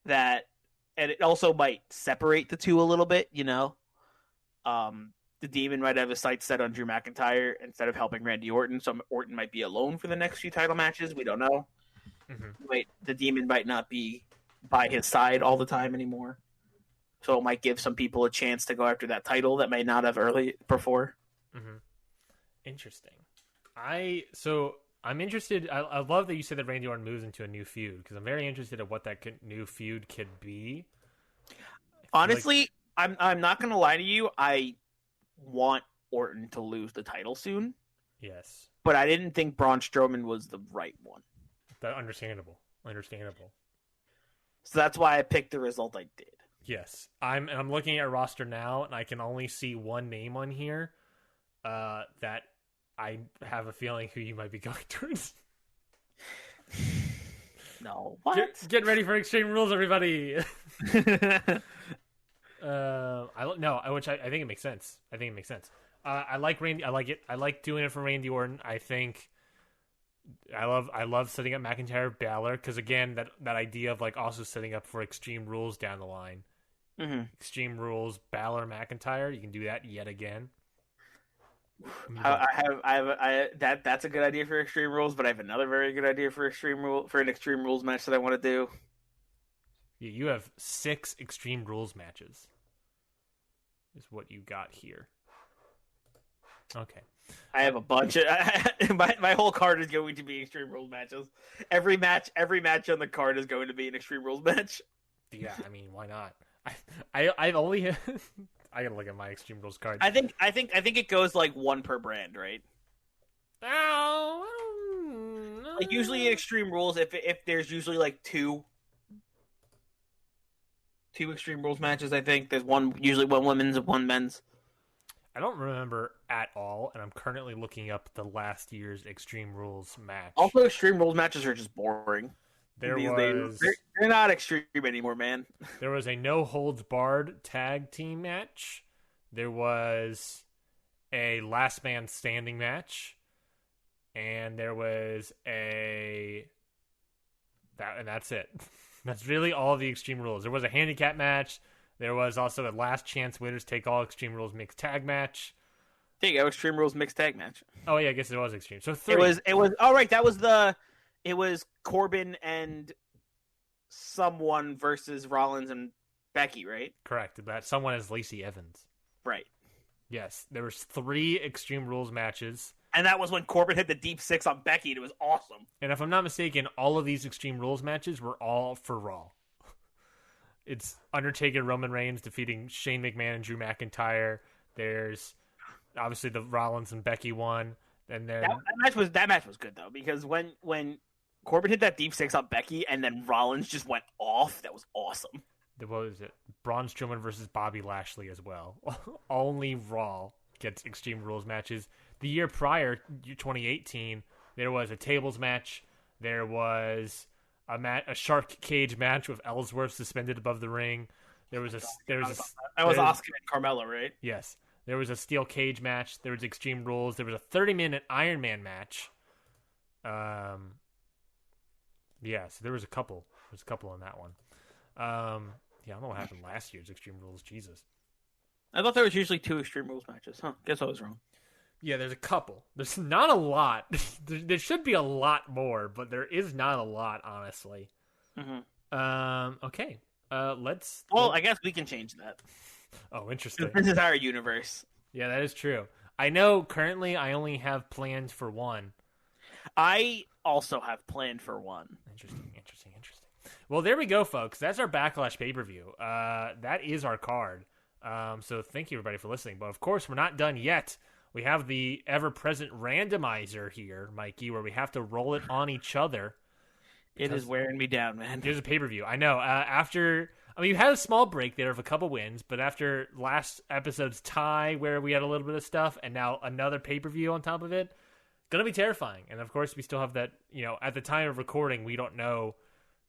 that, and it also might separate the two a little bit, you know. The Demon might have his sights set on Drew McIntyre instead of helping Randy Orton, so Orton might be alone for the next few title matches. We don't know. The Demon might not be by his side all the time anymore, so it might give some people a chance to go after that title that may not have early before. Interesting. I'm interested. I love that you said that Randy Orton moves into a new feud, because I'm very interested in what that new feud could be. Honestly, I'm not going to lie to you. I want Orton to lose the title soon. Yes. But I didn't think Braun Strowman was the right one. Understandable. So that's why I picked the result I did. Yes. I'm looking at roster now, and I can only see one name on here that I have a feeling who you might be going towards. No. What? Get ready for Extreme Rules, everybody. Which I think it makes sense. I like Randy. I like it. I like doing it for Randy Orton. I think I love setting up McIntyre Baszler, because again, that idea of like also setting up for Extreme Rules down the line. Extreme Rules Baszler McIntyre. You can do that yet again. That's a good idea for Extreme Rules, but I have another very good idea for an Extreme Rules match that I want to do. You have 6 Extreme Rules matches. Is what you got here. Okay. I have a bunch of my whole card is going to be Extreme Rules matches. Every match on the card is going to be an Extreme Rules match. Yeah, I mean, why not? I've only I gotta look at my Extreme Rules card. I think it goes like one per brand, right? Like usually in Extreme Rules, if there's usually like two Extreme Rules matches, I think there's usually one women's and one men's. I don't remember at all, and I'm currently looking up the last year's Extreme Rules match. Also, Extreme Rules matches are just boring. They're not extreme anymore, man. There was a no holds barred tag team match. There was a last man standing match, and there was and that's it. That's really all of the Extreme Rules. There was a handicap match. There was also a last chance winners take all Extreme Rules mixed tag match. There you go, Extreme Rules mixed tag match. Oh yeah, I guess it was Extreme. So 3. It was all right. It was Corbin and someone versus Rollins and Becky, right? Correct. That someone is Lacey Evans. Right. Yes, there was 3 Extreme Rules matches. And that was when Corbin hit the deep 6 on Becky, and it was awesome. And if I'm not mistaken, all of these Extreme Rules matches were all for Raw. It's Undertaker, Roman Reigns defeating Shane McMahon and Drew McIntyre. There's obviously the Rollins and Becky one. And then that match was good though, because when Corbin hit that deep 6 on Becky and then Rollins just went off, that was awesome. What was it? Braun Strowman versus Bobby Lashley as well. Only Raw gets Extreme Rules matches. The year prior, 2018, there was a tables match. There was a shark cage match with Ellsworth suspended above the ring. That was Asuka and Carmella, right? Yes. There was a steel cage match. There was Extreme Rules. There was a 30-minute Iron Man match. Yeah, so there was a couple. There's a couple on that one. Yeah, I don't know what happened last year's Extreme Rules. Jesus. I thought there was usually 2 Extreme Rules matches. Huh, guess I was wrong. Yeah, there's a couple. There's not a lot. There should be a lot more, but there is not a lot, honestly. Okay. I guess we can change that. Oh, interesting. This is our universe. Yeah, that is true. I know currently I only have plans for 1. I also have planned for 1. Interesting. Well, there we go, folks. That's our Backlash pay-per-view. That is our card. So thank you, everybody, for listening. But, of course, we're not done yet. We have the ever-present randomizer here, Mikey, where we have to roll it on each other. It is wearing me down, man. Here's a pay-per-view. I know. You had a small break there of a couple wins, but after last episode's tie where we had a little bit of stuff, and now another pay-per-view on top of it, going to be terrifying. And, of course, we still have that, at the time of recording, we don't know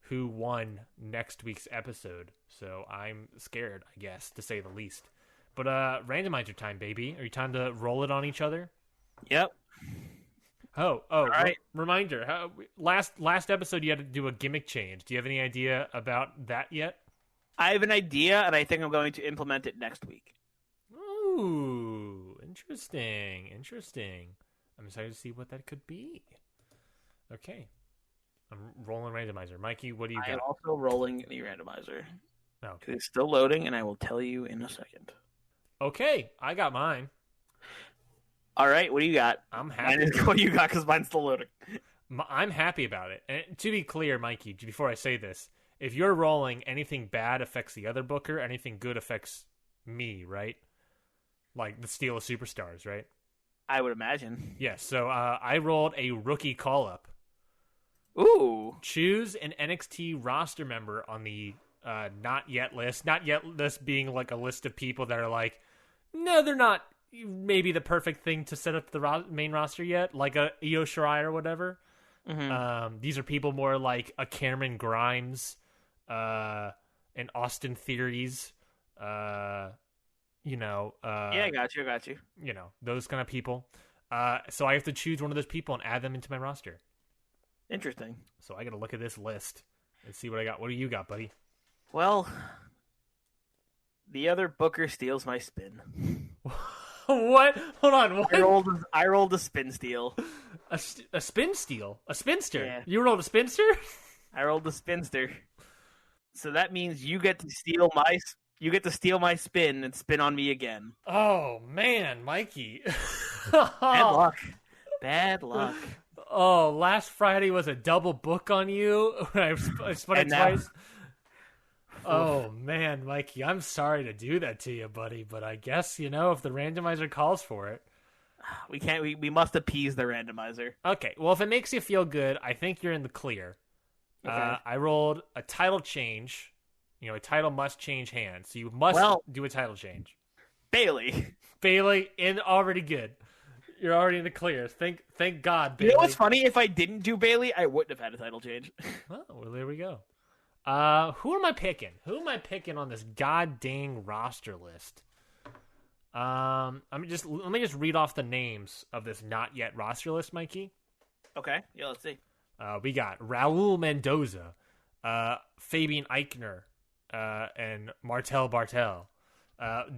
who won next week's episode. So I'm scared, I guess, to say the least. But randomizer time, baby. Are you time to roll it on each other? Yep. Oh! All right. Reminder: last episode you had to do a gimmick change. Do you have any idea about that yet? I have an idea, and I think I'm going to implement it next week. Ooh, interesting. I'm excited to see what that could be. Okay. I'm rolling randomizer. Mikey, what do you got? I am also rolling the randomizer. Oh, okay. It's still loading, and I will tell you in a second. Okay, I got mine. All right, what do you got? I'm happy. What do you got? Because mine's still loading. I'm happy about it. And to be clear, Mikey, before I say this, if you're rolling, anything bad affects the other booker, anything good affects me, right? Like the Steel of Superstars, right? I would imagine. Yes, so I rolled a rookie call-up. Ooh. Choose an NXT roster member on the not yet list. Not yet list being like a list of people that are like, no, they're not maybe the perfect thing to set up the main roster yet, like a Io Shirai or whatever. Mm-hmm. These are people more like a Cameron Grimes, an Austin Theories, yeah, I got you. Those kind of people. So I have to choose one of those people and add them into my roster. Interesting. So I got to look at this list and see what I got. What do you got, buddy? Well, the other booker steals my spin. What? Hold on. What? I rolled a spin steal. A spin steal? A spinster? Yeah. You rolled a spinster? I rolled a spinster. So that means you get to steal my spin and spin on me again. Oh man, Mikey. Bad luck. Oh, last Friday was a double book on you. I spun it twice. Oh man, Mikey, I'm sorry to do that to you, buddy, but I guess if the randomizer calls for it, we must appease the randomizer. Okay, well, if it makes you feel good, I think you're in the clear. Okay. I rolled a title change. A title must change hands, so you must do a title change. Bayley, already good. You're already in the clear. Thank God, Bayley. You know what's funny? If I didn't do Bayley, I wouldn't have had a title change. Oh, well, there we go. Who am I picking? Who am I picking on this god dang roster list? Let me just read off the names of this not yet roster list, Mikey. Okay, yeah, let's see. We got Raul Mendoza, Fabian Eichner, and Martel Bartel,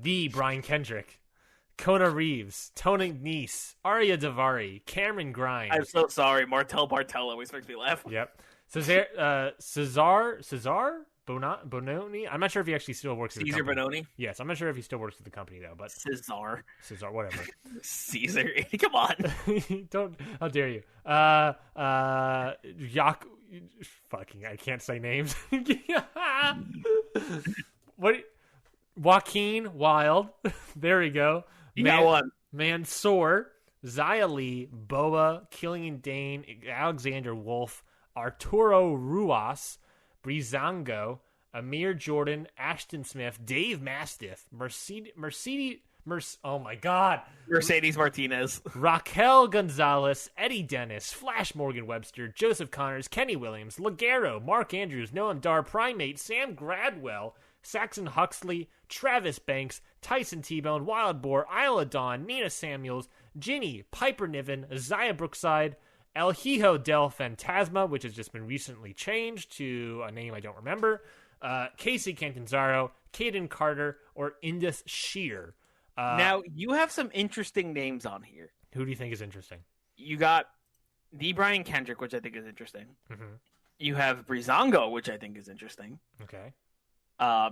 the Brian Kendrick, Kona Reeves, Tony Nese, Arya Davari, Cameron Grimes. I'm so sorry. Martel Bartel always makes me laugh. Yep. Cesar Bononi. I'm not sure if he actually still works at the company. Bononi? Yes, I'm not sure if he still works at the company though. But Cesar, whatever. Caesar, come on! Don't. How dare you? Fucking. I can't say names. What? Joaquin Wild. There we go. You got one. Mansoor, Xia Li, Boa, Killian Dane, Alexander Wolf, Arturo Ruas, Breezango, Amir Jordan, Ashton Smith, Dave Mastiff, Mercedes Martinez, Raquel Gonzalez, Eddie Dennis, Flash Morgan Webster, Joseph Connors, Kenny Williams, Ligero, Mark Andrews, Noam Dar, Primate, Sam Gradwell, Saxon Huxley, Travis Banks, Tyson T-Bone, Wild Boar, Isla Dawn, Nina Samuels, Ginny, Piper Niven, Zaya Brookside, El Hijo del Fantasma, which has just been recently changed to a name I don't remember, Casey Cantanzaro, Caden Carter, or Indus Shear. Now, you have some interesting names on here. Who do you think is interesting? You got the Brian Kendrick, which I think is interesting. Mm-hmm. You have Breezango, which I think is interesting. Okay.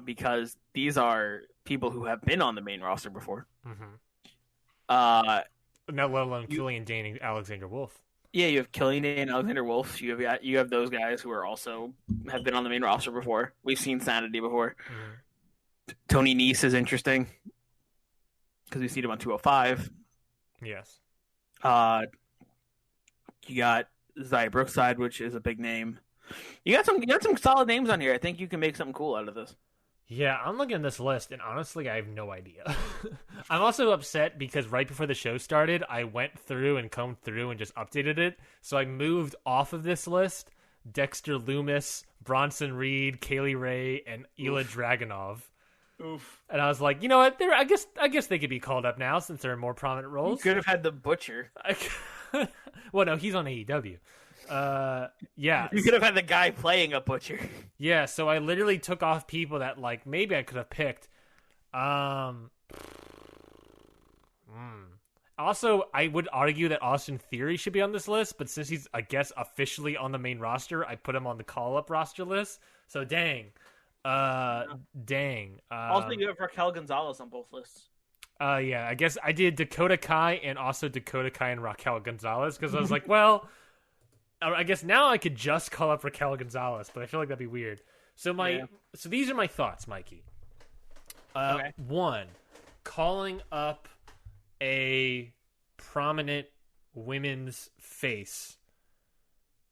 Because these are people who have been on the main roster before. Mm-hmm. Not let alone Killian Dane and Alexander Wolf. Yeah, you have Killian and Alexander Wolf. You have those guys who are also have been on the main roster before. We've seen Sanity before. Mm-hmm. Tony Nese is interesting because we've seen him on 205. Yes. You got Xia Brookside, which is a big name. You got some solid names on here. I think you can make something cool out of this. Yeah, I'm looking at this list, and honestly, I have no idea. I'm also upset because right before the show started, I went through and combed through and just updated it. So I moved off of this list Dexter Lumis, Bronson Reed, Kaylee Ray, and Ilya Dragunov. Oof. And I was like, you know what? I guess they could be called up now since they're in more prominent roles. You could have had the Butcher. Well, no, he's on AEW. Yeah. You could have had the guy playing a Butcher. Yeah, so I literally took off people that like maybe I could have picked. Also, I would argue that Austin Theory should be on this list, but since he's, I guess, officially on the main roster, I put him on the call-up roster list. So dang. Also, you have Raquel Gonzalez on both lists. Yeah, I guess I did Dakota Kai and also Dakota Kai and Raquel Gonzalez because I was like, well, I guess now I could just call up Raquel Gonzalez, but I feel like that'd be weird. So so these are my thoughts, Mikey. Okay. One, calling up a prominent women's face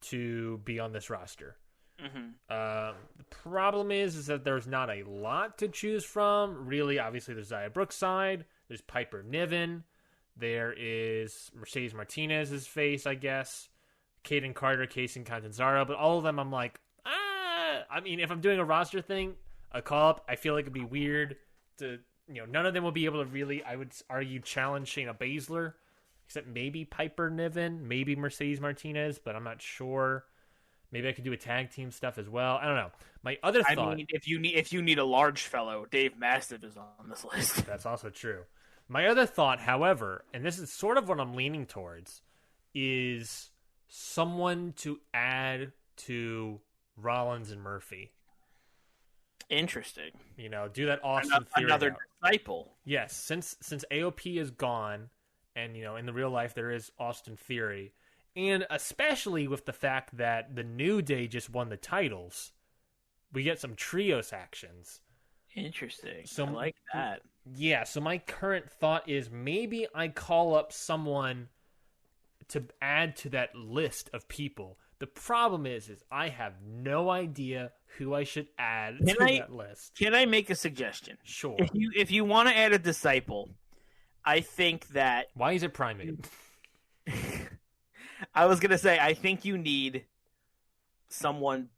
to be on this roster. Mm-hmm. The problem is that there's not a lot to choose from. Really, obviously, there's Xia Brookside, there's Piper Niven, there is Mercedes Martinez's face, I guess, Kaden Carter, Kason Catanzaro, but all of them, I'm like, I mean, if I'm doing a roster thing, a call up, I feel like it'd be weird to, none of them will be able to really, I would argue, challenge Shayna Baszler, except maybe Piper Niven, maybe Mercedes Martinez, but I'm not sure. Maybe I could do a tag team stuff as well. I don't know. My other thought... I mean, if you need a large fellow, Dave Mastiff is on this list. That's also true. My other thought, however, and this is sort of what I'm leaning towards, is someone to add to Rollins and Murphy. Interesting. Do that Austin Theory another disciple. Yes, since AOP is gone, and in the real life there is Austin Theory, and especially with the fact that the New Day just won the titles, we get some trios actions. Interesting. So I like that. Yeah. So my current thought is maybe I call up someone to add to that list of people. The problem is I have no idea who I should add to that list. Can I make a suggestion? Sure. If you want to add a disciple, I think that... Why is it Primate? I was going to say, I think you need someone...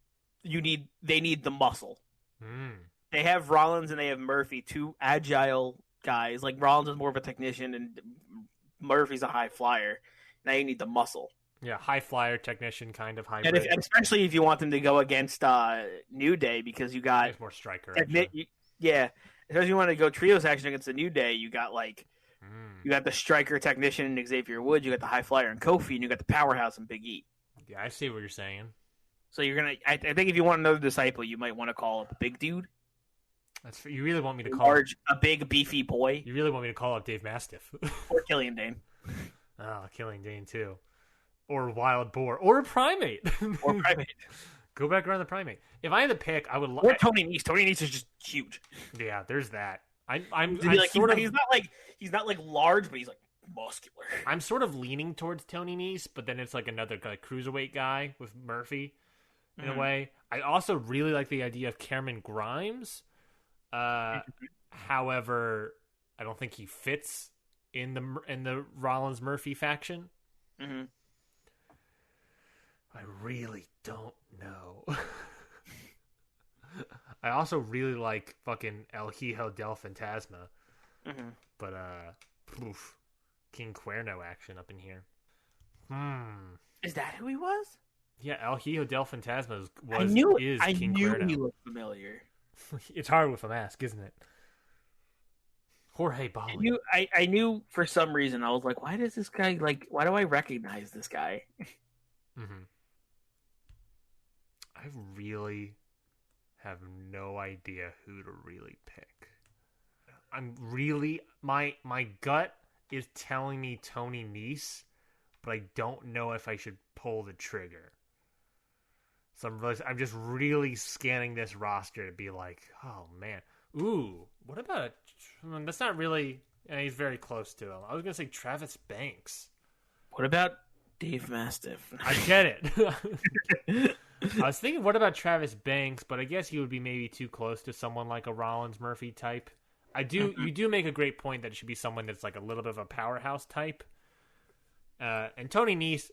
They need the muscle. They have Rollins and they have Murphy, two agile guys. Like, Rollins is more of a technician and Murphy's a high flyer. Now you need the muscle. Yeah, high flyer, technician, kind of hybrid. And especially if you want them to go against New Day, because you got... There's more striker. Yeah, especially if you want to go trios action against the New Day, you got you got the striker technician and Xavier Woods, you got the high flyer and Kofi, and you got the powerhouse and Big E. Yeah, I see what you're saying. So you're gonna... I think if you want another disciple, you might want to call up a big dude. You really want me to call a big beefy boy? You really want me to call up Dave Mastiff or Killian Dane? Oh, Killian Dane too, or Wild Boar, or Primate, or Primate. Go back around the Primate. If I had to pick, I would. Or Tony Nese. Tony Nese is just huge. Yeah, there's that. He's not like large, but he's like muscular. I'm sort of leaning towards Tony Nese, but then it's like another cruiserweight guy with Murphy in a way. I also really like the idea of Cameron Grimes. However, I don't think he fits in the Rollins Murphy faction. Mm-hmm. I really don't know. I also really like fucking El Hijo del Fantasma. Mm-hmm. But King Cuerno action up in here. Is that who he was? Yeah, El Hijo del Fantasma is I knew King Cuerno. He looked familiar. It's hard with a mask, isn't it? Jorge Bali. I knew for some reason. I was like, why does this guy why do I recognize this guy? Mm-hmm. I really have no idea who to really pick. I'm really my gut is telling me Tony Nese, but I don't know if I should pull the trigger. So I'm just really scanning this roster to be like, oh man, ooh, what about that's not really. He's very close to him. I was gonna say Travis Banks. What about Dave Mastiff? I get it. I was thinking, what about Travis Banks? But I guess he would be maybe too close to someone like a Rollins Murphy type. You do make a great point that it should be someone that's like a little bit of a powerhouse type. And Tony Nese,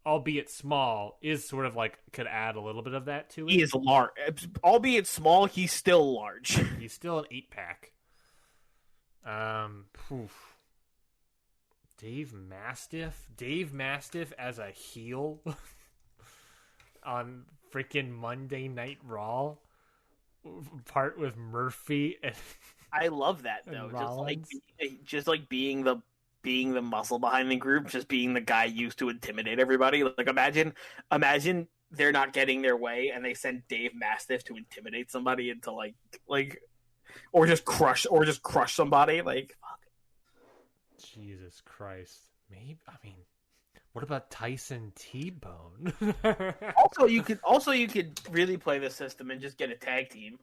albeit small, is sort of like could add a little bit of that to it. He is large, albeit small. He's still large. He's still an 8-pack. Dave Mastiff as a heel on freaking Monday Night Raw, part with Murphy and I love that though. Just like being the muscle behind the group, just being the guy used to intimidate everybody. Like imagine they're not getting their way and they send Dave Mastiff to intimidate somebody into like or just crush somebody. Like fuck. Jesus Christ. Maybe what about Tyson T-Bone? also you could really play the system and just get a tag team.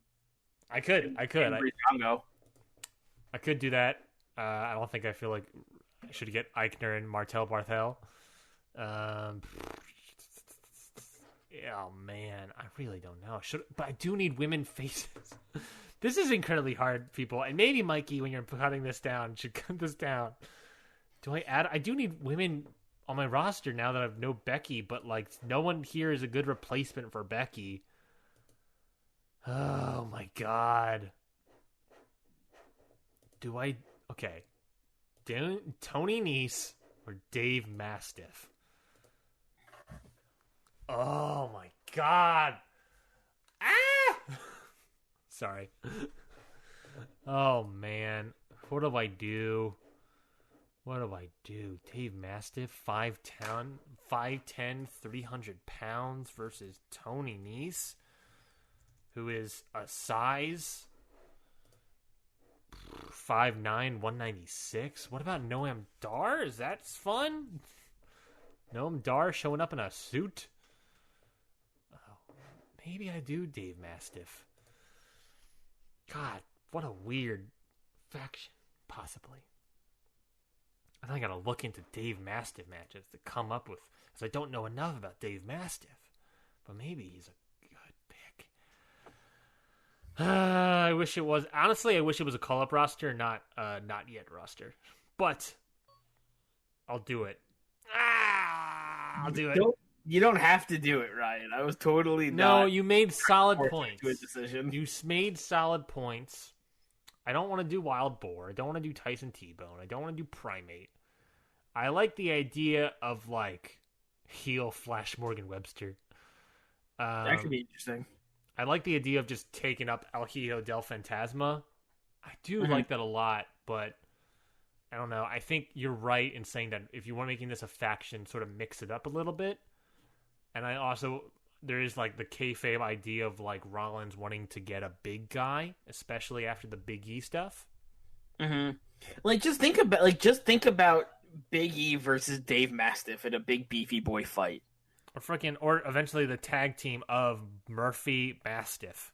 I could do that. I don't think I feel like I should get Eichner and Martel Barthel. Oh man, I really don't know. But I do need women faces. This is incredibly hard, people. And maybe Mikey, when you're cutting this down, should cut this down. Do I add? I do need women on my roster now that I've no Becky, but like no one here is a good replacement for Becky. Oh my god. Okay. Tony Nese or Dave Mastiff? Oh my god. Ah! Sorry. Oh man. What do I do? Dave Mastiff, 5'10", 300 pounds versus Tony Nese, who is a size 5'9", 196. What about Noam Dar? Is that fun? Noam Dar showing up in a suit? Oh, maybe I do Dave Mastiff. God, what a weird faction, possibly. I think I gotta look into Dave Mastiff matches to come up with, because I don't know enough about Dave Mastiff. But maybe he's a good pick. I wish it was. Honestly, I wish it was a call-up roster, not yet roster. But I'll do it. I'll do it. You don't have to do it, Ryan. I was totally No, you made solid points. To a decision. You made solid points. I don't want to do Wild Boar. I don't want to do Tyson T-Bone. I don't want to do Primate. I like the idea of, like, heel Flash Morgan Webster. That could be interesting. I like the idea of just taking up El Hijo del Fantasma. I do like that a lot, but I don't know. I think you're right in saying that if you want making this a faction, sort of mix it up a little bit. And I also... there is like the kayfabe idea of like Rollins wanting to get a big guy, especially after the Big E stuff. Mm-hmm. Just think about Big E versus Dave Mastiff in a big beefy boy fight, or eventually the tag team of Murphy Mastiff,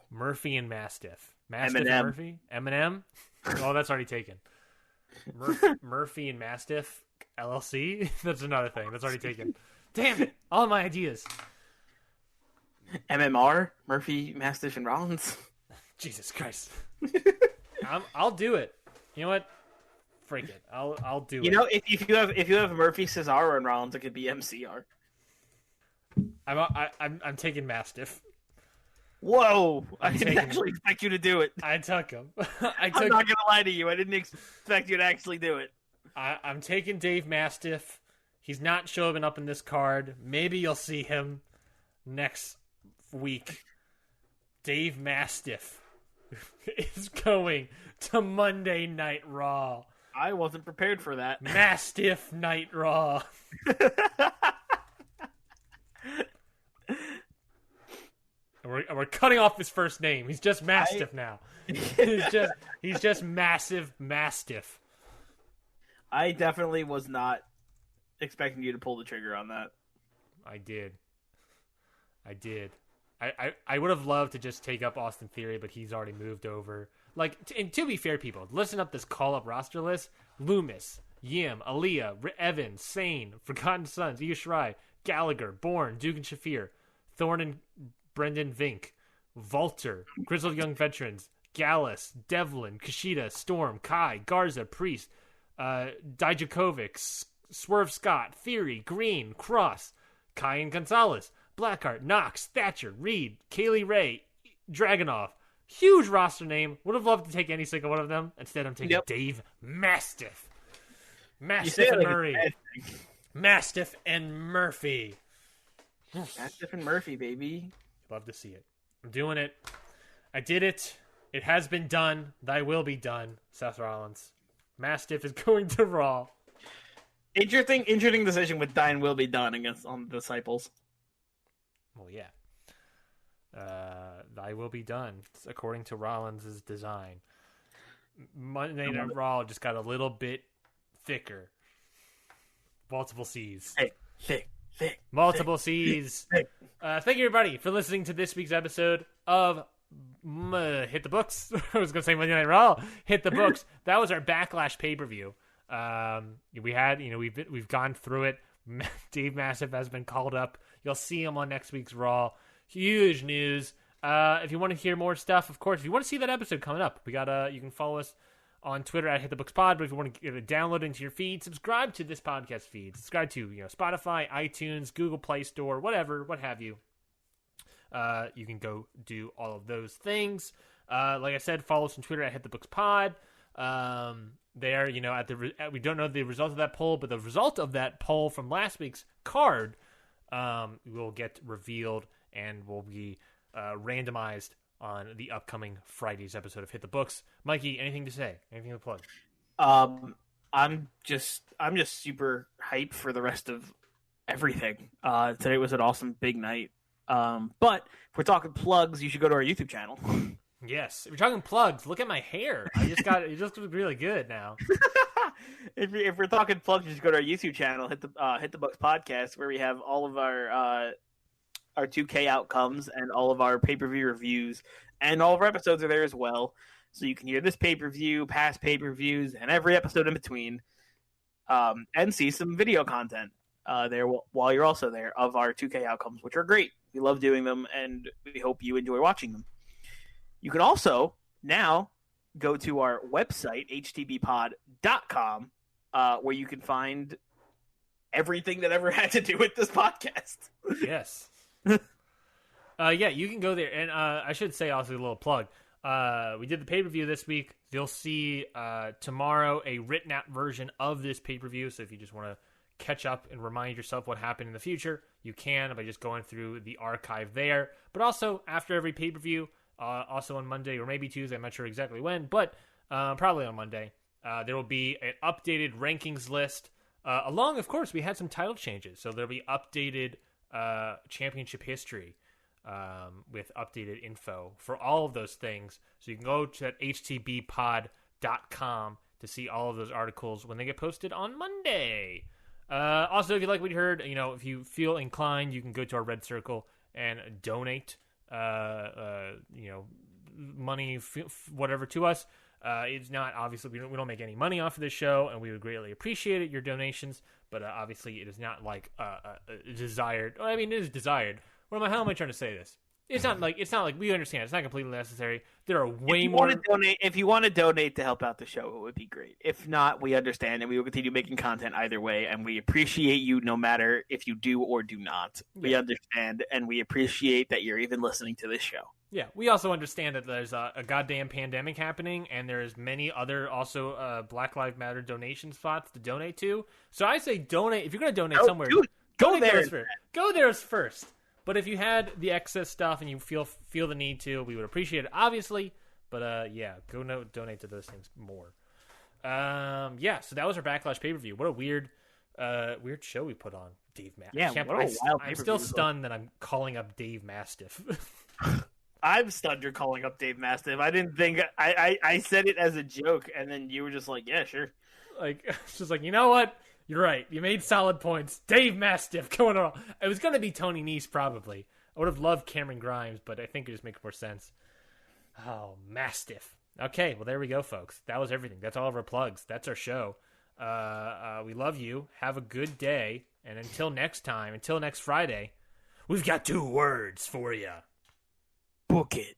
Murphy and Mastiff, Eminem. And Murphy, Eminem. Oh, that's already taken. Murphy and Mastiff LLC. That's another thing. That's already taken. Damn it! All my ideas. MMR, Murphy, Mastiff, and Rollins. Jesus Christ! I'll do it. You know what? Freak it. I'll do it. You know, if you have Murphy, Cesaro, and Rollins, it could be MCR. I'm taking Mastiff. Whoa! I didn't actually expect you to do it. I took him. I'm not gonna lie to you. I didn't expect you to actually do it. I'm taking Dave Mastiff. He's not showing up in this card. Maybe you'll see him next week. Dave Mastiff is going to Monday Night Raw. I wasn't prepared for that. Mastiff Night Raw. We're cutting off his first name. He's just Mastiff now. He's just Massive Mastiff. I definitely was not expecting you to pull the trigger on that. I did. I would have loved to just take up Austin Theory, but he's already moved over. Like, and to be fair, people, listen up this call-up roster list. Loomis, Yim, Aaliyah, Evans, Sane, Forgotten Sons, Io Shirai, Gallagher, Bourne, Duke and Shafir, Thorne and Brendan Vink, Volter, Grizzled Young Veterans, Gallus, Devlin, Kushida, Storm, Kai, Garza, Priest, Dijakovic, Swerve Scott, Theory, Green, Cross, Kai and Gonzalez, Blackheart, Knox, Thatcher, Reed, Kaylee Ray, Dragunov. Huge roster name. Would have loved to take any single one of them. Instead, I'm taking Dave Mastiff. Mastiff and Murray. Mastiff and Murphy. Mastiff and Murphy, baby. Love to see it. I'm doing it. I did it. It has been done. Thy will be done, Seth Rollins. Mastiff is going to Raw. Interesting decision with Thine will be done against on the Disciples. Well, yeah. Thy will be done, according to Rollins' design. Monday Night Raw just got a little bit thicker. Multiple C's. Thick. Multiple C's. Thick. Thank you, everybody, for listening to this week's episode of Hit the Books. I was going to say Monday Night Raw. Hit the Books. That was our Backlash pay-per-view. We had, we've gone through it. Dave Mastiff has been called up. You'll see him on next week's Raw. Huge news. If you want to hear more stuff, of course, if you want to see that episode coming up, we got you can follow us on Twitter at HitTheBooksPod. But if you want to get it downloaded into your feed, subscribe to this podcast feed. Subscribe to Spotify, iTunes, Google Play Store, whatever, what have you. You can go do all of those things. Like I said, follow us on Twitter at HitTheBooksPod. There, we don't know the result of that poll, but the result of that poll from last week's card will get revealed and will be randomized on the upcoming Friday's episode of Hit the Books. Mikey, anything to say? Anything to plug? I'm just super hyped for the rest of everything. Today was an awesome big night. But if we're talking plugs, you should go to our YouTube channel. Yes, if you're talking plugs, look at my hair. It just looks really good now. If we're talking plugs, just go to our YouTube channel, Hit the Books Podcast, where we have all of our 2K outcomes and all of our pay-per-view reviews, and all of our episodes are there as well. So you can hear this pay-per-view, past pay-per-views, and every episode in between, and see some video content there while you're also there of our 2K outcomes, which are great. We love doing them, and we hope you enjoy watching them. You can also now go to our website, htbpod.com, where you can find everything that ever had to do with this podcast. Yes. Yeah, you can go there. And I should say also a little plug. We did the pay-per-view this week. You'll see tomorrow a written-out version of this pay-per-view. So if you just want to catch up and remind yourself what happened in the future, you can by just going through the archive there. But also, after every pay-per-view, also on Monday or maybe Tuesday, I'm not sure exactly when, but probably on Monday, there will be an updated rankings list. Along, of course, we had some title changes. So there'll be updated championship history with updated info for all of those things. So you can go to htbpod.com to see all of those articles when they get posted on Monday. Also, if you like what you heard, if you feel inclined, you can go to our Red Circle and donate money, whatever to us. It's not, obviously, we don't make any money off of this show, and we would greatly appreciate it, your donations, but obviously it is not like desired. I mean, it is desired. How am I trying to say this? It's not like we understand. It's not completely necessary. There are way more. If you want to donate to help out the show, it would be great. If not, we understand, and we will continue making content either way. And we appreciate you, no matter if you do or do not. Yeah. We understand, and we appreciate that you're even listening to this show. Yeah, we also understand that there's a goddamn pandemic happening, and there's many other also Black Lives Matter donation spots to donate to. So I say donate if you're going to donate somewhere. Go there first. Go there first. But if you had the excess stuff and you feel the need to, we would appreciate it, obviously. But donate to those things more. So that was our Backlash pay-per-view. What a weird show we put on, Dave Mastiff. Yeah, I'm still stunned that I'm calling up Dave Mastiff. I'm stunned you're calling up Dave Mastiff. I didn't think I said it as a joke, and then you were just like, yeah, sure. Like, it's just like, you know what? You're right. You made solid points. Dave Mastiff going on. It was going to be Tony Nese, probably. I would have loved Cameron Grimes, but I think it just makes more sense. Oh, Mastiff. Okay, well, there we go, folks. That was everything. That's all of our plugs. That's our show. We love you. Have a good day. And until next time, until next Friday, we've got 2 words for you. Book it.